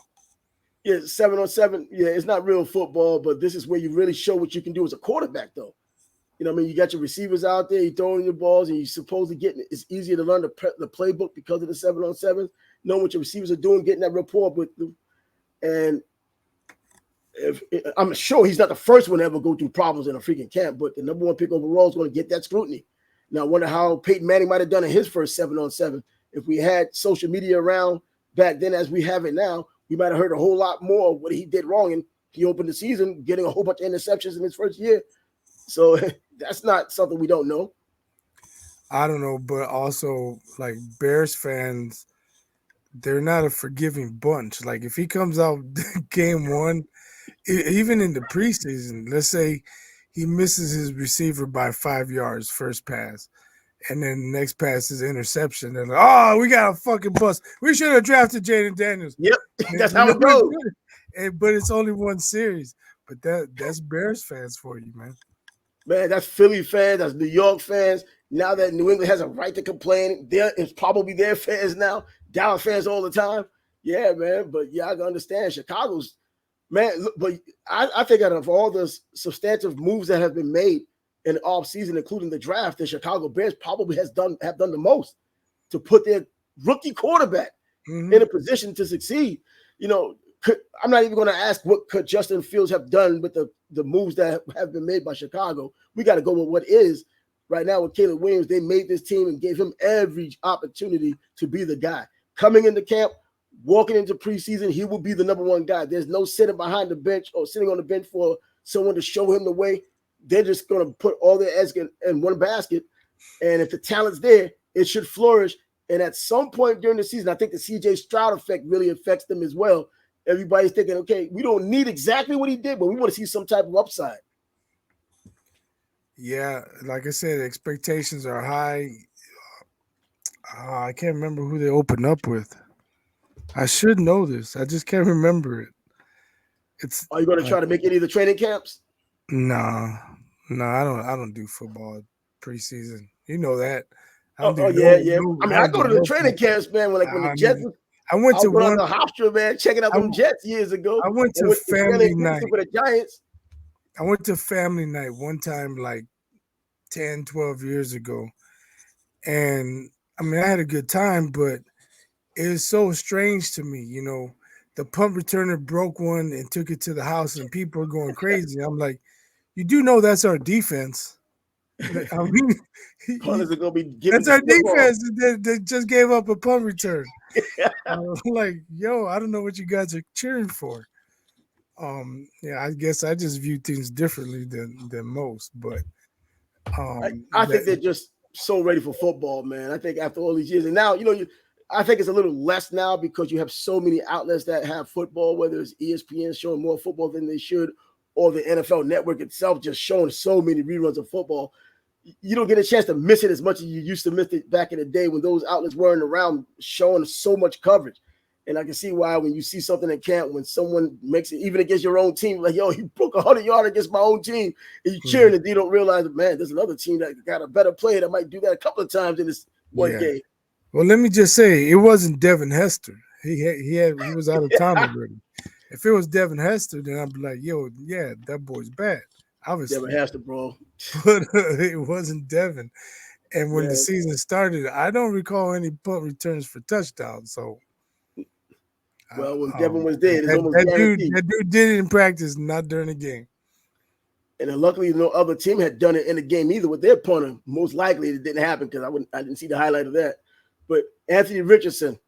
Yeah, 7-on-7. Yeah, it's not real football, but this is where you really show what you can do as a quarterback, though. You know what I mean? You got your receivers out there, you're throwing your balls, and you're supposedly getting it. It's easier to learn the playbook because of the 7-on-7, knowing what your receivers are doing, getting that rapport with them. And I'm sure he's not the first one to ever go through problems in a freaking camp, but the number one pick overall is going to get that scrutiny. Now, I wonder how Peyton Manning might have done in his first 7-on-7. If we had social media around back then as we have it now, we might have heard a whole lot more of what he did wrong. And he opened the season getting a whole bunch of interceptions in his first year. So that's not something we don't know. I don't know, but also, like, Bears fans, they're not a forgiving bunch. Like, if he comes out game one, even in the preseason, let's say he misses his receiver by 5 yards, first pass, and then the next pass is interception. They're like, oh, we got a fucking bust. We should have drafted Jaden Daniels. Yep, that's how it goes. But it's only one series. But that's Bears fans for you, man. Man, that's Philly fans. That's New York fans. Now that New England has a right to complain, it's probably their fans now. Dallas fans all the time. Yeah, man. But yeah, I can understand Chicago's. Man, but I think out of all the substantive moves that have been made in the offseason, including the draft, the Chicago Bears probably have done the most to put their rookie quarterback in a position to succeed. You know, I'm not even going to ask what could Justin Fields have done with the moves that have been made by Chicago. We got to go with what is right now with Caleb Williams. They made this team and gave him every opportunity to be the guy. Coming into camp, walking into preseason, he will be the number one guy. There's no sitting behind the bench or sitting on the bench for someone to show him the way. They're just going to put all their eggs in one basket. And if the talent's there, it should flourish. And at some point during the season, I think the C.J. Stroud effect really affects them as well. Everybody's thinking, okay, we don't need exactly what he did, but we want to see some type of upside. Yeah, like I said, expectations are high. I can't remember who they opened up with. I should know this. I just can't remember it. Are you going to try to make any of the training camps? No, I don't do football preseason. You know that. Yeah. I mean, I go to the training camps, man. When the Jets. I went to one the Hofstra, man, checking out them Jets years ago. I went to family night with the Giants. I went to family night one time, like 10, 12 years ago, and I mean, I had a good time, but it was so strange to me, you know. The punt returner broke one and took it to the house, and people are going crazy. I'm like, you do know that's our defense. I mean, punters are gonna be giving that's our defense. They just gave up a punt return. I'm like, yo, I don't know what you guys are cheering for. Yeah, I guess I just view things differently than most, but I think they're just so ready for football, man. I think after all these years, and now I think it's a little less now because you have so many outlets that have football, whether it's ESPN showing more football than they should, or the NFL Network itself just showing so many reruns of football. You don't get a chance to miss it as much as you used to miss it back in the day when those outlets weren't around showing so much coverage. And I can see why when you see something in camp, when someone makes it, even against your own team, like, yo, he broke 100 yards against my own team, and you cheering, and you don't realize, man, there's another team that got a better player that might do that a couple of times in this one game. Well, let me just say, it wasn't Devin Hester. He was out of town already. If it was Devin Hester, then I'd be like, yo, yeah, that boy's bad. Obviously. Devin Hester, bro. But it wasn't Devin. And when the season started, I don't recall any punt returns for touchdowns. So, well, when Devin was there, it's almost guaranteed. That dude did it in practice, not during the game. And then luckily, no other team had done it in the game either with their punter. Most likely, it didn't happen because I didn't see the highlight of that. But Anthony Richardson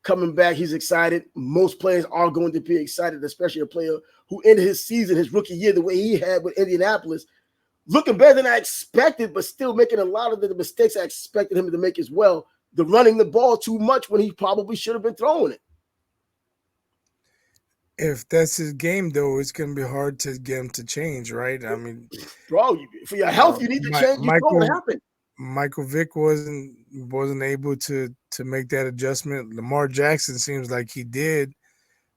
coming back, he's excited. Most players are going to be excited, especially a player who ended his season, his rookie year, the way he had with Indianapolis, looking better than I expected, but still making a lot of the mistakes I expected him to make as well. running the ball too much when he probably should have been throwing it. If that's his game, though, it's going to be hard to get him to change, right? I mean, Bro, for your health, you need to change. You know what happened. Michael Vick wasn't able to make that adjustment. Lamar Jackson seems like he did,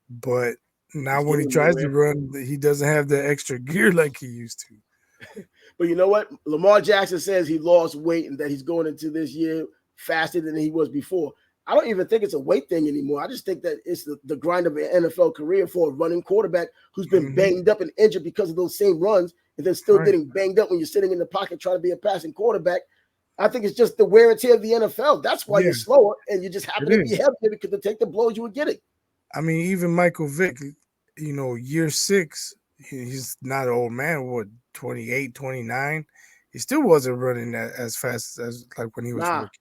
but now when he tries to run, he doesn't have the extra gear like he used to. But you know what? Lamar Jackson says he lost weight and that he's going into this year faster than he was before. I don't even think it's a weight thing anymore. I just think that it's the grind of an NFL career for a running quarterback who's been banged up and injured because of those same runs and then still getting banged up when you're sitting in the pocket trying to be a passing quarterback. I think it's just the wear and tear of the NFL. That's why you're slower and you just happen to be heavier because to take the blows you were getting. I mean, even Michael Vick, year 6, he's not an old man, 28, 29. He still wasn't running as fast as like when he was rookie.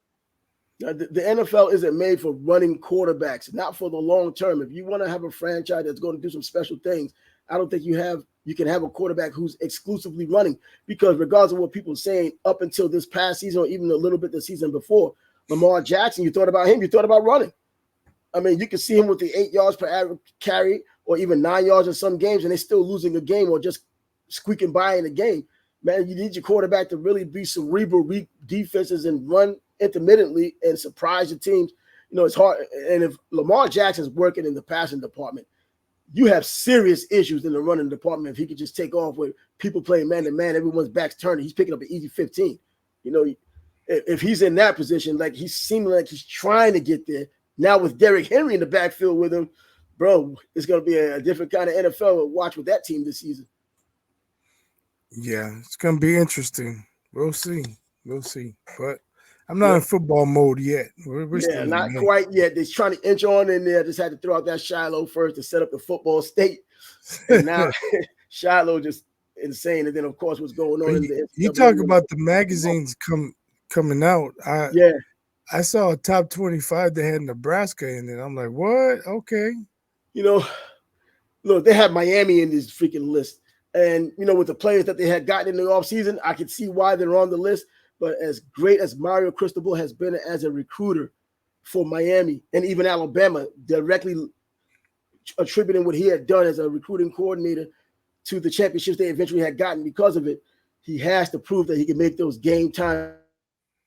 The NFL isn't made for running quarterbacks, not for the long term. If you want to have a franchise that's going to do some special things, I don't think you can have a quarterback who's exclusively running, because regardless of what people are saying up until this past season or even a little bit the season before, Lamar Jackson, you thought about him, you thought about running. I mean, you can see him with the 8 yards per average carry or even 9 yards in some games, and they're still losing a game or just squeaking by in a game. Man, you need your quarterback to really be cerebral, read defenses, and run intermittently and surprise your teams. It's hard. And if Lamar Jackson's working in the passing department, you have serious issues in the running department. If he could just take off with people playing man to man, everyone's back's turning, he's picking up an easy 15. If he's in that position, like he's seeming like he's trying to get there. Now with Derrick Henry in the backfield with him, bro, it's going to be a different kind of NFL to watch with that team this season. Yeah, it's going to be interesting. We'll see. But I'm not in football mode yet. We're still not quite yet. They're trying to inch on in there. Just had to throw out that Shiloh first to set up the football state. And now Shiloh just insane. And then, of course, what's going on in the You talk about the magazines coming out. I saw a top 25 that had Nebraska in it. I'm like, what? Okay. Look, they have Miami in this freaking list. And, with the players that they had gotten in the offseason, I could see why they're on the list. But as great as Mario Cristobal has been as a recruiter for Miami and even Alabama, directly attributing what he had done as a recruiting coordinator to the championships they eventually had gotten because of it, he has to prove that he can make those game time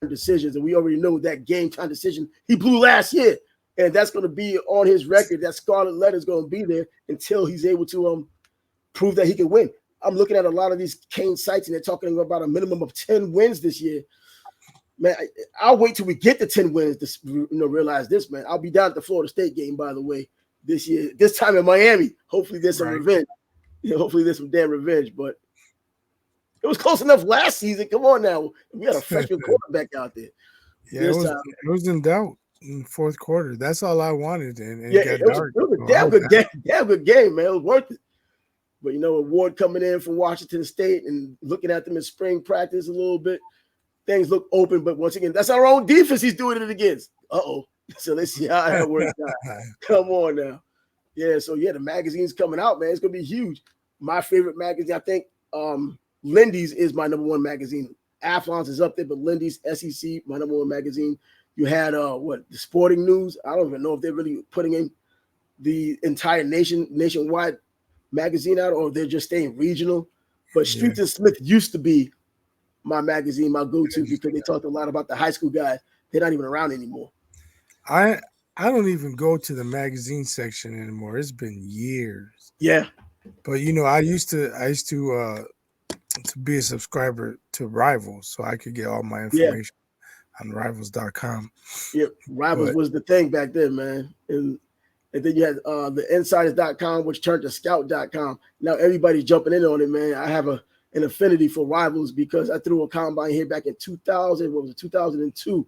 decisions. And we already know that game time decision he blew last year. And that's going to be on his record. That scarlet letter is going to be there until he's able to prove that he can win. I'm looking at a lot of these Kane sites, and they're talking about a minimum of 10 wins this year. Man, I'll wait till we get to 10 wins to realize this, man. I'll be down at the Florida State game, by the way, this year. This time in Miami. Hopefully there's some revenge. Hopefully there's some damn revenge. But it was close enough last season. Come on now. We got a freshman quarterback out there. Yeah, it was in doubt in the fourth quarter. That's all I wanted. And it was a damn good game, man. It was worth it. But, Ward coming in from Washington State and looking at them in spring practice a little bit, things look open. But once again, that's our own defense he's doing it against. Uh-oh. So let's see how that works out. Come on now. Yeah, so, the magazine's coming out, man. It's going to be huge. My favorite magazine, I think Lindy's is my number one magazine. Athlon's is up there, but Lindy's, SEC, my number one magazine. You had, the Sporting News. I don't even know if they're really putting in the entire nationwide magazine out, or they're just staying regional. But Streets and Smith used to be my magazine, my go-to, because they talked a lot about the high school guys. They're not even around anymore. I don't even go to the magazine section anymore. It's been years. Yeah. But I used to be a subscriber to Rivals, so I could get all my information on rivals.com. Yeah, Rivals was the thing back then, man. And then you had the insiders.com, which turned to scout.com. Now everybody's jumping in on it, man. I have an affinity for Rivals because I threw a combine here back in 2002.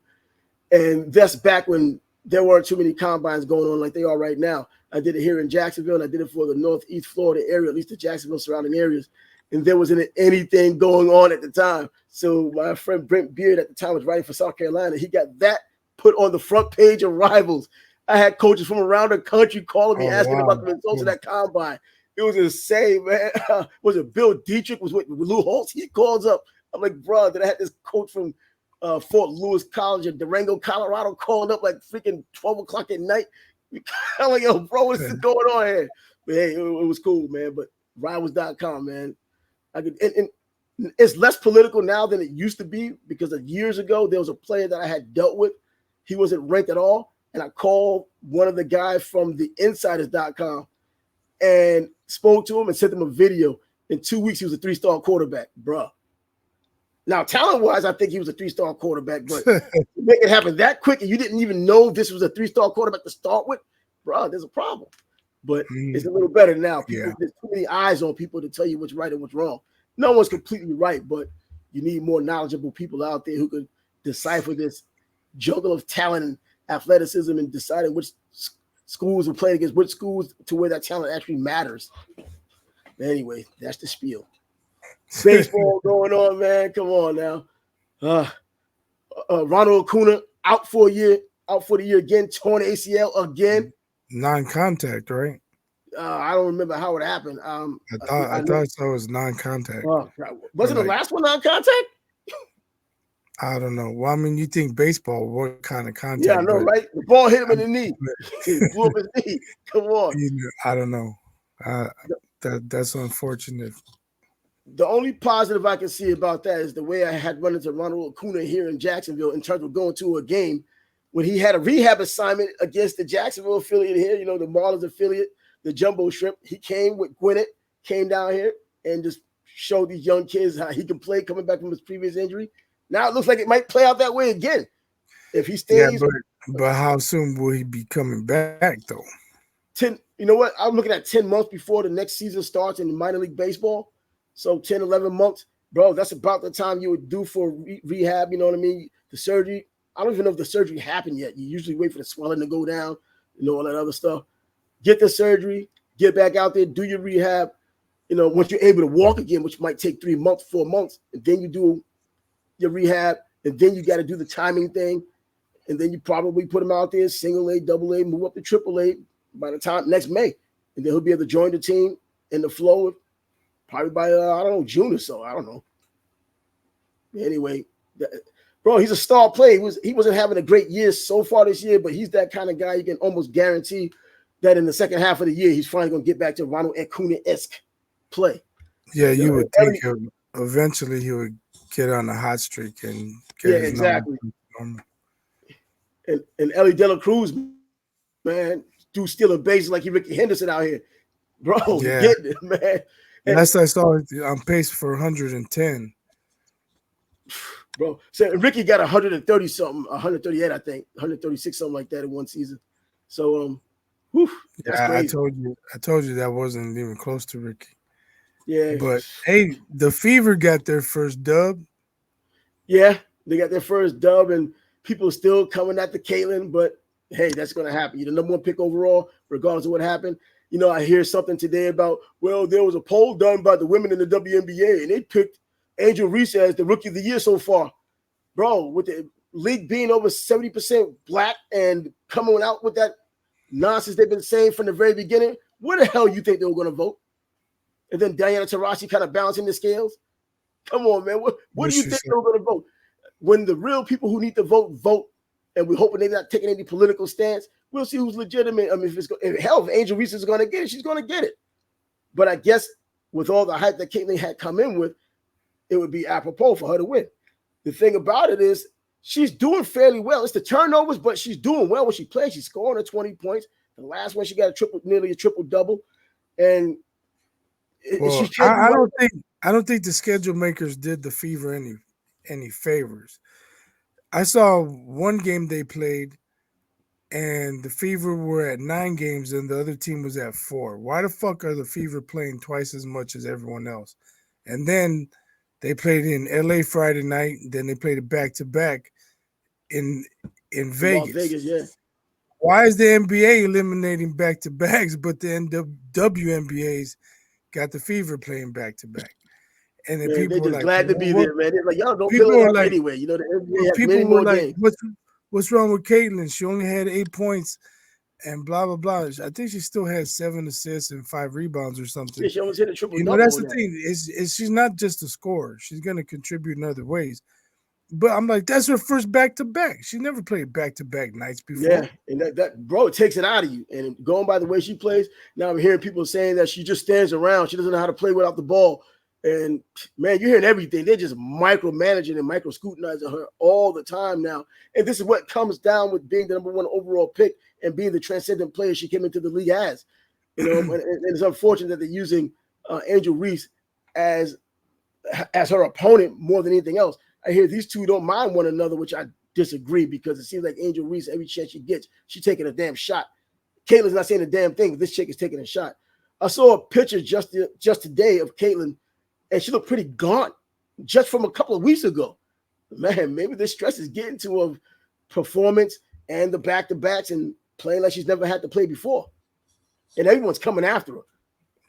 And that's back when there weren't too many combines going on like they are right now. I did it here in Jacksonville, and I did it for the Northeast Florida area, at least the Jacksonville surrounding areas. And there wasn't anything going on at the time. So my friend Brent Beard at the time was writing for South Carolina. He got that put on the front page of Rivals. I had coaches from around the country calling me, asking about the results of that combine. It was insane, man. Was it Bill Dietrich? Was with Lou Holtz? He calls up. I'm like, bro, that I had this coach from Fort Lewis College in Durango, Colorado, called up like freaking 12 o'clock at night. I'm like, yo, bro, what is going on here? But hey, it was cool, man. But Rivals.com, man. And it's less political now than it used to be because of years ago, there was a player that I had dealt with. He wasn't ranked at all. And I called one of the guys from the Insiders.com and spoke to him and sent him a video. In 2 weeks, he was a 3-star quarterback, bruh. Now, talent-wise, I think he was a 3-star quarterback, but to make it happen that quick and you didn't even know this was a 3-star quarterback to start with, bro, there's a problem. But it's a little better now. There's too many eyes on people to tell you what's right and what's wrong. No one's completely right, but you need more knowledgeable people out there who could decipher this juggle of talent and athleticism and deciding which schools will play against which schools to where that talent actually matters. But anyway, that's the spiel. Baseball going on, man. Come on now. Ronald Acuna out for the year again, torn ACL again. Non-contact, right? I don't remember how it happened. I thought so. It was non-contact. Wasn't the last one non-contact? I don't know. Well, I mean, you think baseball, what kind of contact? Yeah, I know, right? The ball hit him in the knee. He blew up his knee. Come on. I don't know. That's unfortunate. The only positive I can see about that is the way I had run into Ronald Acuna here in Jacksonville in terms of going to a game when he had a rehab assignment against the Jacksonville affiliate here, the Marlins affiliate, the Jumbo Shrimp. He came with Gwinnett, came down here and just showed these young kids how he can play coming back from his previous injury. Now it looks like it might play out that way again if he stays. Yeah, but how soon will he be coming back, though? 10. You know what? I'm looking at 10 months before the next season starts in minor league baseball. So 10, 11 months, bro, that's about the time you would do for rehab. You know what I mean? The surgery. I don't even know if the surgery happened yet. You usually wait for the swelling to go down, all that other stuff. Get the surgery, get back out there, do your rehab. Once you're able to walk again, which might take 3 months, 4 months, and then you do your rehab, and then you got to do the timing thing, and then you probably put him out there, single A, double A, move up to triple A by the time next May, and then he'll be able to join the team in the flow probably by, I don't know, June or so. I don't know. Anyway, bro, he's a star player. He wasn't having a great year so far this year, but he's that kind of guy you can almost guarantee that in the second half of the year, he's finally going to get back to Ronald Acuna-esque play. Yeah, you would think eventually he would get on a hot streak and get his exactly. And Ellie De La Cruz, man, dude stealing bases like he Ricky Henderson out here. Bro, getting it, man. Last I saw it, on pace for 110. Bro, so Ricky got 130 something, 138, I think, 136 something like that in one season. So, that's crazy. I told you that wasn't even close to Ricky. Yeah, but hey, the Fever got their first dub. Yeah, they got their first dub, and people are still coming at the Caitlin. But hey, that's going to happen. You're the number 1 pick overall, regardless of what happened. I hear something today about, well, there was a poll done by the women in the WNBA, and they picked Angel Reese as the rookie of the year so far. Bro, with the league being over 70% black and coming out with that nonsense they've been saying from the very beginning, where the hell you think they were going to vote? And then Diana Taurasi kind of balancing the scales. Come on, man. What do you think they were going to vote? When the real people who need to vote, and we're hoping they're not taking any political stance, we'll see who's legitimate. I mean, if Angel Reese is going to get it, she's going to get it. But I guess with all the hype that Caitlin had come in with, it would be apropos for her to win. The thing about it is she's doing fairly well. It's the turnovers, but she's doing well when she plays. She's scoring her 20 points. The last one, she got nearly a triple double. And I don't think the schedule makers did the Fever any favors. I saw one game they played, and the Fever were at 9 games, and the other team was at 4. Why the fuck are the Fever playing twice as much as everyone else? And then they played in LA Friday night, then they played it back-to-back in Vegas. Vegas, yeah. Why is the NBA eliminating back-to-backs, but the WNBAs got the Fever playing back-to-back? And then people they're just like, glad to be there, man. They're like, y'all don't fill it up anyway. The NBA has many more games. What's wrong with Caitlin? She only had 8 points and blah, blah, blah. I think she still had 7 assists and 5 rebounds or something. Yeah, she almost hit a triple double. That's the thing. Is she's not just a scorer. She's going to contribute in other ways. But I'm like, that's her first back-to-back. She never played back-to-back nights before. Yeah, and that bro, it takes it out of you. And going by the way she plays, now I'm hearing people saying that she just stands around. She doesn't know how to play without the ball. And man, you're hearing everything. They're just micromanaging and micro scrutinizing her all the time now. And this is what comes down with being the number one overall pick and being the transcendent player she came into the league as. You know, and it's unfortunate that they're using Angel Reese as her opponent more than anything else. I hear these two don't mind one another, which I disagree, because it seems like Angel Reese, every chance she gets, she's taking a damn shot. Caitlin's not saying a damn thing, but this chick is taking a shot. I saw a picture just today of Caitlin, and she looked pretty gaunt just from a couple of weeks ago. Man, maybe this stress is getting to her performance and the back-to-backs and playing like she's never had to play before. And everyone's coming after her.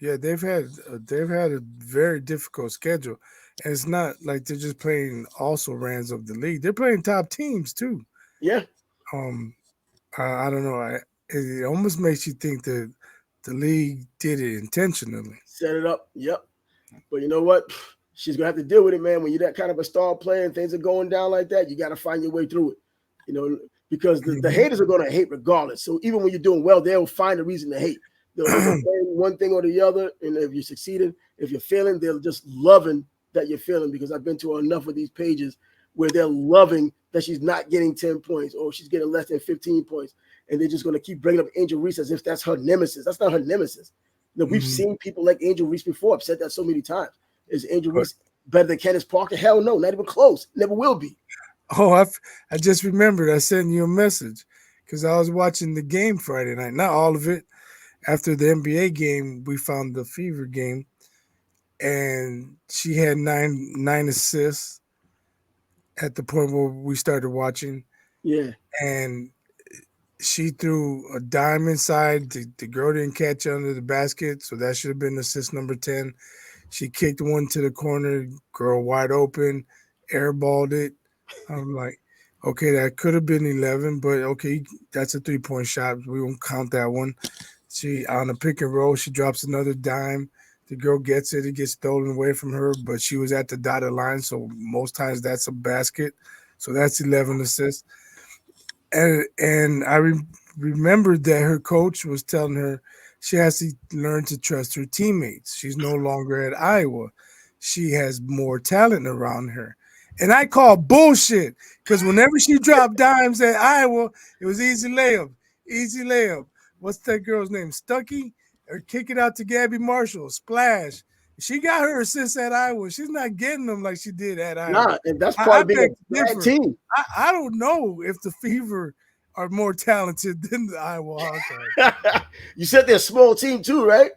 Yeah, they've had a very difficult schedule, and it's not like they're just playing also rans of the league. They're playing top teams too. Yeah. I don't know. It almost makes you think that the league did it intentionally. Set it up. Yep. But you know what? She's gonna have to deal with it, man. When you're that kind of a star player and things are going down like that, you got to find your way through it. You know, because the haters are gonna hate regardless. So even when you're doing well, they'll find a reason to hate. They'll say one thing or the other, and if you're succeeding, if you're failing, they're just loving that you're failing. Because I've been to enough of these pages where they're loving that she's not getting 10 points or she's getting less than 15 points, and they're just going to keep bringing up Angel Reese as if that's her nemesis. That's not her nemesis. You know, we've seen people like Angel Reese before. I've said that so many times. Is Angel Reese better than Candace Parker? Hell no, not even close. Never will be. Oh, I just remembered I sent you a message because I was watching the game Friday night. Not all of it. After the NBA game, we found the Fever game, and she had nine assists at the point where we started watching. Yeah. And she threw a dime inside. The girl didn't catch under the basket, so that should have been assist number 10. She kicked one to the corner, girl wide open, airballed it. I'm like, okay, that could have been 11, but okay, that's a 3-point shot. We won't count that one. She on a pick and roll, she drops another dime. The girl gets it. It gets stolen away from her, but she was at the dotted line, so most times that's a basket. So that's 11 assists. And I remembered that her coach was telling her she has to learn to trust her teammates. She's no longer at Iowa. She has more talent around her. And I call bullshit because whenever she dropped dimes at Iowa, it was easy layup. Easy layup. What's that girl's name? Stuckey? Or kick it out to Gabby Marshall. Splash. She got her assists at Iowa. She's not getting them like she did at Iowa. Nah, and that's part of being a bad team. I don't know if the Fever are more talented than the Iowa Hawkeyes. You said they're a small team too, right?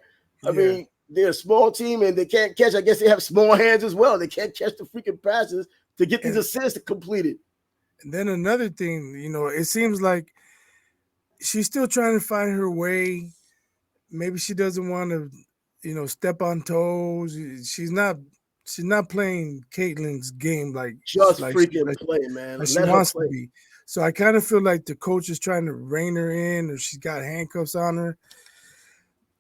I mean, they're a small team and they can't catch. I guess they have small hands as well. They can't catch the freaking passes to get these assists completed. And then another thing, you know, it seems like she's still trying to find her way. Maybe she doesn't want to, you know, step on toes. She's not playing Caitlin's game like freaking play, man. Like she wants to be. So I kind of feel like the coach is trying to rein her in, or she's got handcuffs on her.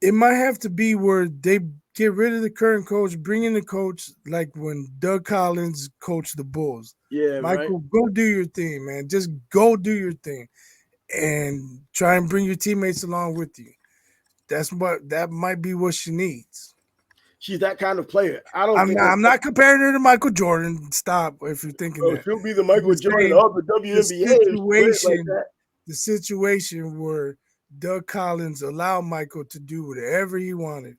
It might have to be where they get rid of the current coach, bring in the coach like when Doug Collins coached the Bulls. Yeah, Michael, right. go do your thing, man. Just go do your thing, and try and bring your teammates along with you. That might be what she needs. She's that kind of player. I'm not comparing her to Michael Jordan. Stop if you're thinking that. She'll be the Michael Jordan of the WNBA. The situation where Doug Collins allowed Michael to do whatever he wanted,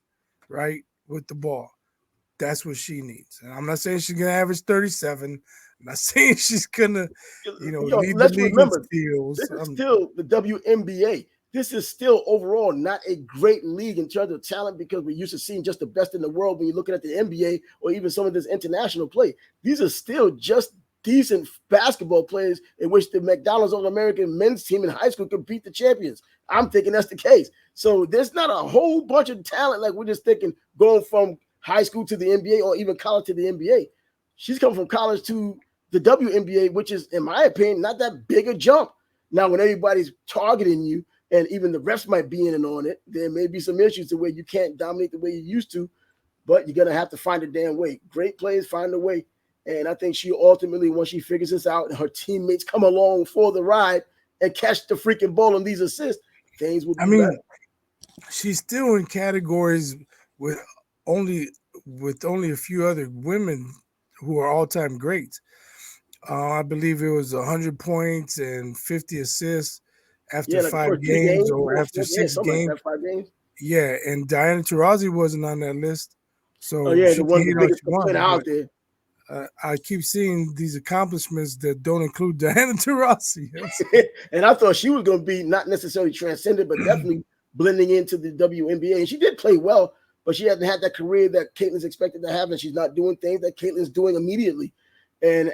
right, with the ball. That's what she needs. And I'm not saying she's gonna average 37. I'm not saying she's gonna, lead the league in steals. This is still the WNBA. This is still overall not a great league in terms of talent because we're used to seeing just the best in the world when you're looking at the NBA or even some of this international play. These are still just decent basketball players in which the McDonald's All-American men's team in high school could beat the champions. I'm thinking that's the case. So there's not a whole bunch of talent like we're just thinking going from high school to the NBA or even college to the NBA. She's come from college to the WNBA, which is, in my opinion, not that big a jump. Now, when everybody's targeting you, and even the refs might be in and on it, there may be some issues to where you can't dominate the way you used to, but you're going to have to find a damn way. Great players find a way, And I think she ultimately, once she figures this out and her teammates come along for the ride and catch the freaking ball on these assists, things will be better. She's still in categories with only a few other women who are all-time greats. I believe it was 100 points and 50 assists after like 5 first 2 games games or after 6 something games. like that, 5 games. Yeah, and Diana Taurasi wasn't on that list. So the she can the hate all biggest she wants. out there. I keep seeing these accomplishments that don't include Diana Taurasi. And I thought she was going to be not necessarily transcendent, but definitely blending into the WNBA. And she did play well, but she hasn't had that career that Caitlin's expected to have, and she's not doing things that Caitlin's doing immediately. And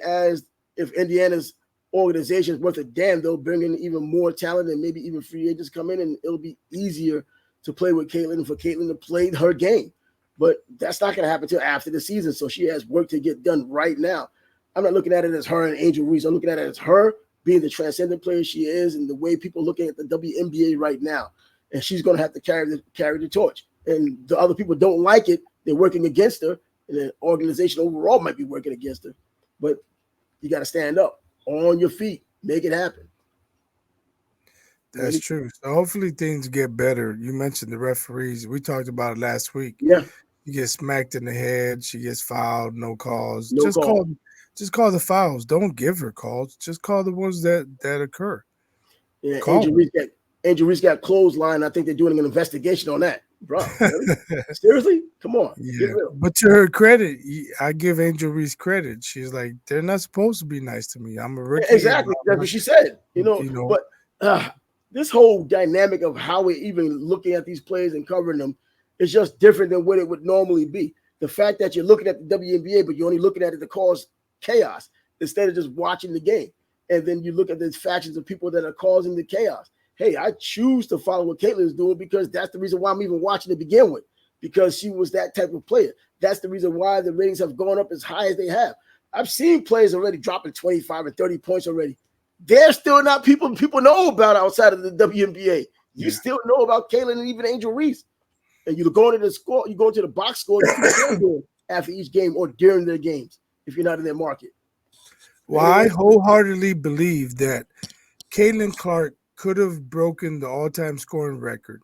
if Indiana's organization is worth a damn, they'll bring in even more talent and maybe even free agents come in, and it'll be easier to play with Caitlin and for Caitlin to play her game. But that's not going to happen until after the season. So she has work to get done right now. I'm not looking at it as her and Angel Reese. I'm looking at it as her being the transcendent player she is and the way people are looking at the WNBA right now. And she's going to have to carry the torch. And the other people don't like it. They're working against her. And the organization overall might be working against her. But you got to stand up on your feet. Make it happen. That's true. So hopefully things get better. You mentioned the referees. We talked about it last week. Yeah. You get smacked in the head. She gets fouled. No calls. No call. Just call the fouls. Don't give her calls. Just call the ones that occur. Yeah, Angel Reese got clothesline. I think they're doing an investigation on that. Bro, really? Seriously? Come on. Yeah. But to her credit, I give Angel Reese credit. She's like, they're not supposed to be nice to me. I'm a rookie. Exactly. That's what she said. But this whole dynamic of how we're even looking at these players and covering them is just different than what it would normally be. The fact that you're looking at the WNBA, but you're only looking at it to cause chaos instead of just watching the game. And then you look at the factions of people that are causing the chaos. Hey, I choose to follow what Caitlin is doing because that's the reason why I'm even watching to begin with, because she was that type of player. That's the reason why the ratings have gone up as high as they have. I've seen players already dropping 25 and 30 points already. They're still not people know about outside of the WNBA. You still know about Caitlin and even Angel Reese. And you go into the score, you go into the box score after each game or during their games if you're not in their market. Well, I wholeheartedly believe that Caitlin Clark could have broken the all-time scoring record.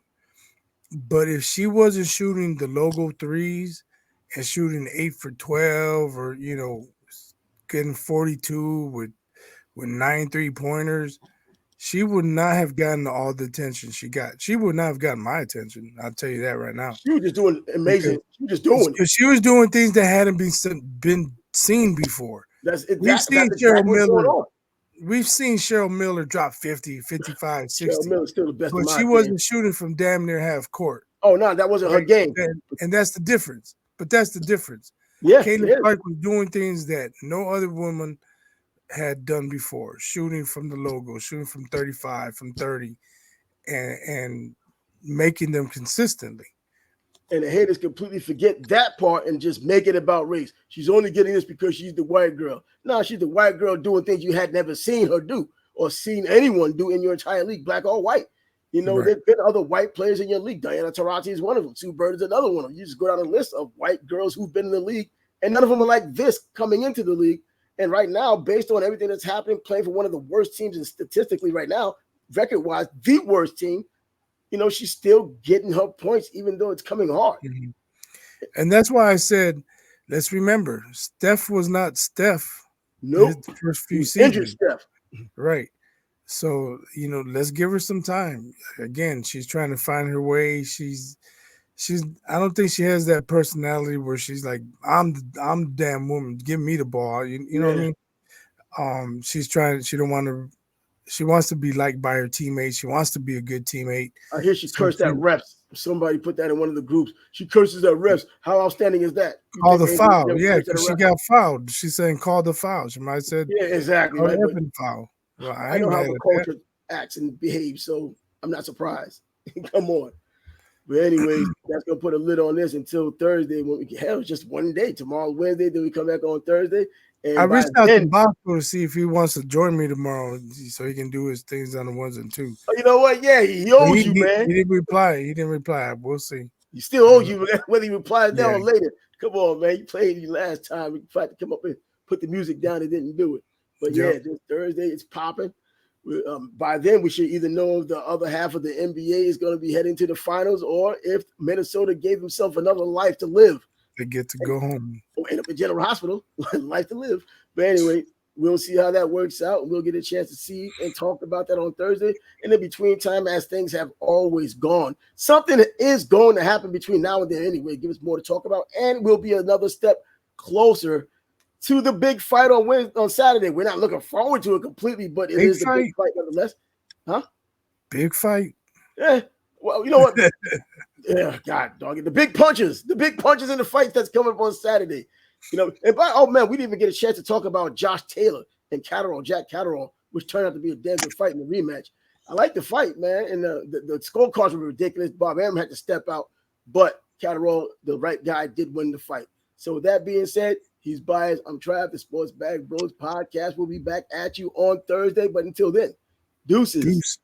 But if she wasn't shooting the logo threes and shooting 8 for 12 or, getting 42 with 9 3-pointers, she would not have gotten all the attention she got. She would not have gotten my attention. I'll tell you that right now. She was just doing amazing. She was doing things that hadn't been seen before. We've seen Cheryl Miller drop 50, 55, 60. Cheryl Miller's still the best. But she wasn't shooting from damn near half court. Oh, no, that wasn't her game. And that's the difference. But that's the difference. Yeah. Caitlin Clark was doing things that no other woman had done before, shooting from the logo, shooting from 35, from 30, and making them consistently. And the haters completely forget that part and just make it about race. She's only getting this because she's the white girl. No, she's the white girl doing things you had never seen her do or seen anyone do in your entire league, black or white. There've been other white players in your league. Diana Taurasi is one of them. Sue Bird is another one of them. You just go down a list of white girls who've been in the league, and none of them are like this coming into the league. And right now, based on everything that's happening, playing for one of the worst teams, and statistically right now, record-wise, the worst team, she's still getting her points, even though it's coming hard. Mm-hmm. And that's why I said, let's remember, Steph was not Steph. Nope. The first few seasons. Injured Steph. Right. So, let's give her some time. Again, she's trying to find her way. I don't think she has that personality where she's like, I'm the damn woman. Give me the ball. You know what I mean? She wants to be liked by her teammates. She wants to be a good teammate. I hear she cursed at refs. Somebody put that in one of the groups. She curses at refs. How outstanding is that? Call the foul. Yeah, because she got fouled. She's saying call the foul. She might have said, yeah, exactly. Right, foul. Well, I know how the culture acts and behaves, so I'm not surprised. Come on. But anyways, that's going to put a lid on this until Thursday. It's just one day. Tomorrow, Wednesday, then we come back on Thursday. And I reached out to Bosco to see if he wants to join me tomorrow so he can do his things on the ones and twos. Oh, you know what? Yeah, he owes you, man. He didn't reply. We'll see. He still owes you, whether he replies now or later. Come on, man. You played you last time. You tried to come up and put the music down and didn't do it. But yeah, this Thursday it's popping. By then, we should either know if the other half of the NBA is going to be heading to the finals, or if Minnesota gave himself another life to live. They get to go home or end up in General Hospital. Life to live. But anyway, we'll see how that works out. We'll get a chance to see and talk about that on Thursday. And in between time, as things have always gone, something is going to happen between now and then anyway. Give us more to talk about, and we'll be another step closer to the big fight on Saturday. We're not looking forward to it completely, but it is a big fight nonetheless. Huh? Big fight. Yeah. Well, you know what? Yeah, God, dog. The big punches in the fight that's coming up on Saturday. You know, and we didn't even get a chance to talk about Josh Taylor and Jack Catterall, which turned out to be a damn good fight in the rematch. I like the fight, man, and the scorecards were ridiculous. Bob Arum had to step out, but Catterall, the right guy, did win the fight. So with that being said, he's biased. I'm Trav. The Sports Bag Bros podcast will be back at you on Thursday. But until then, deuces.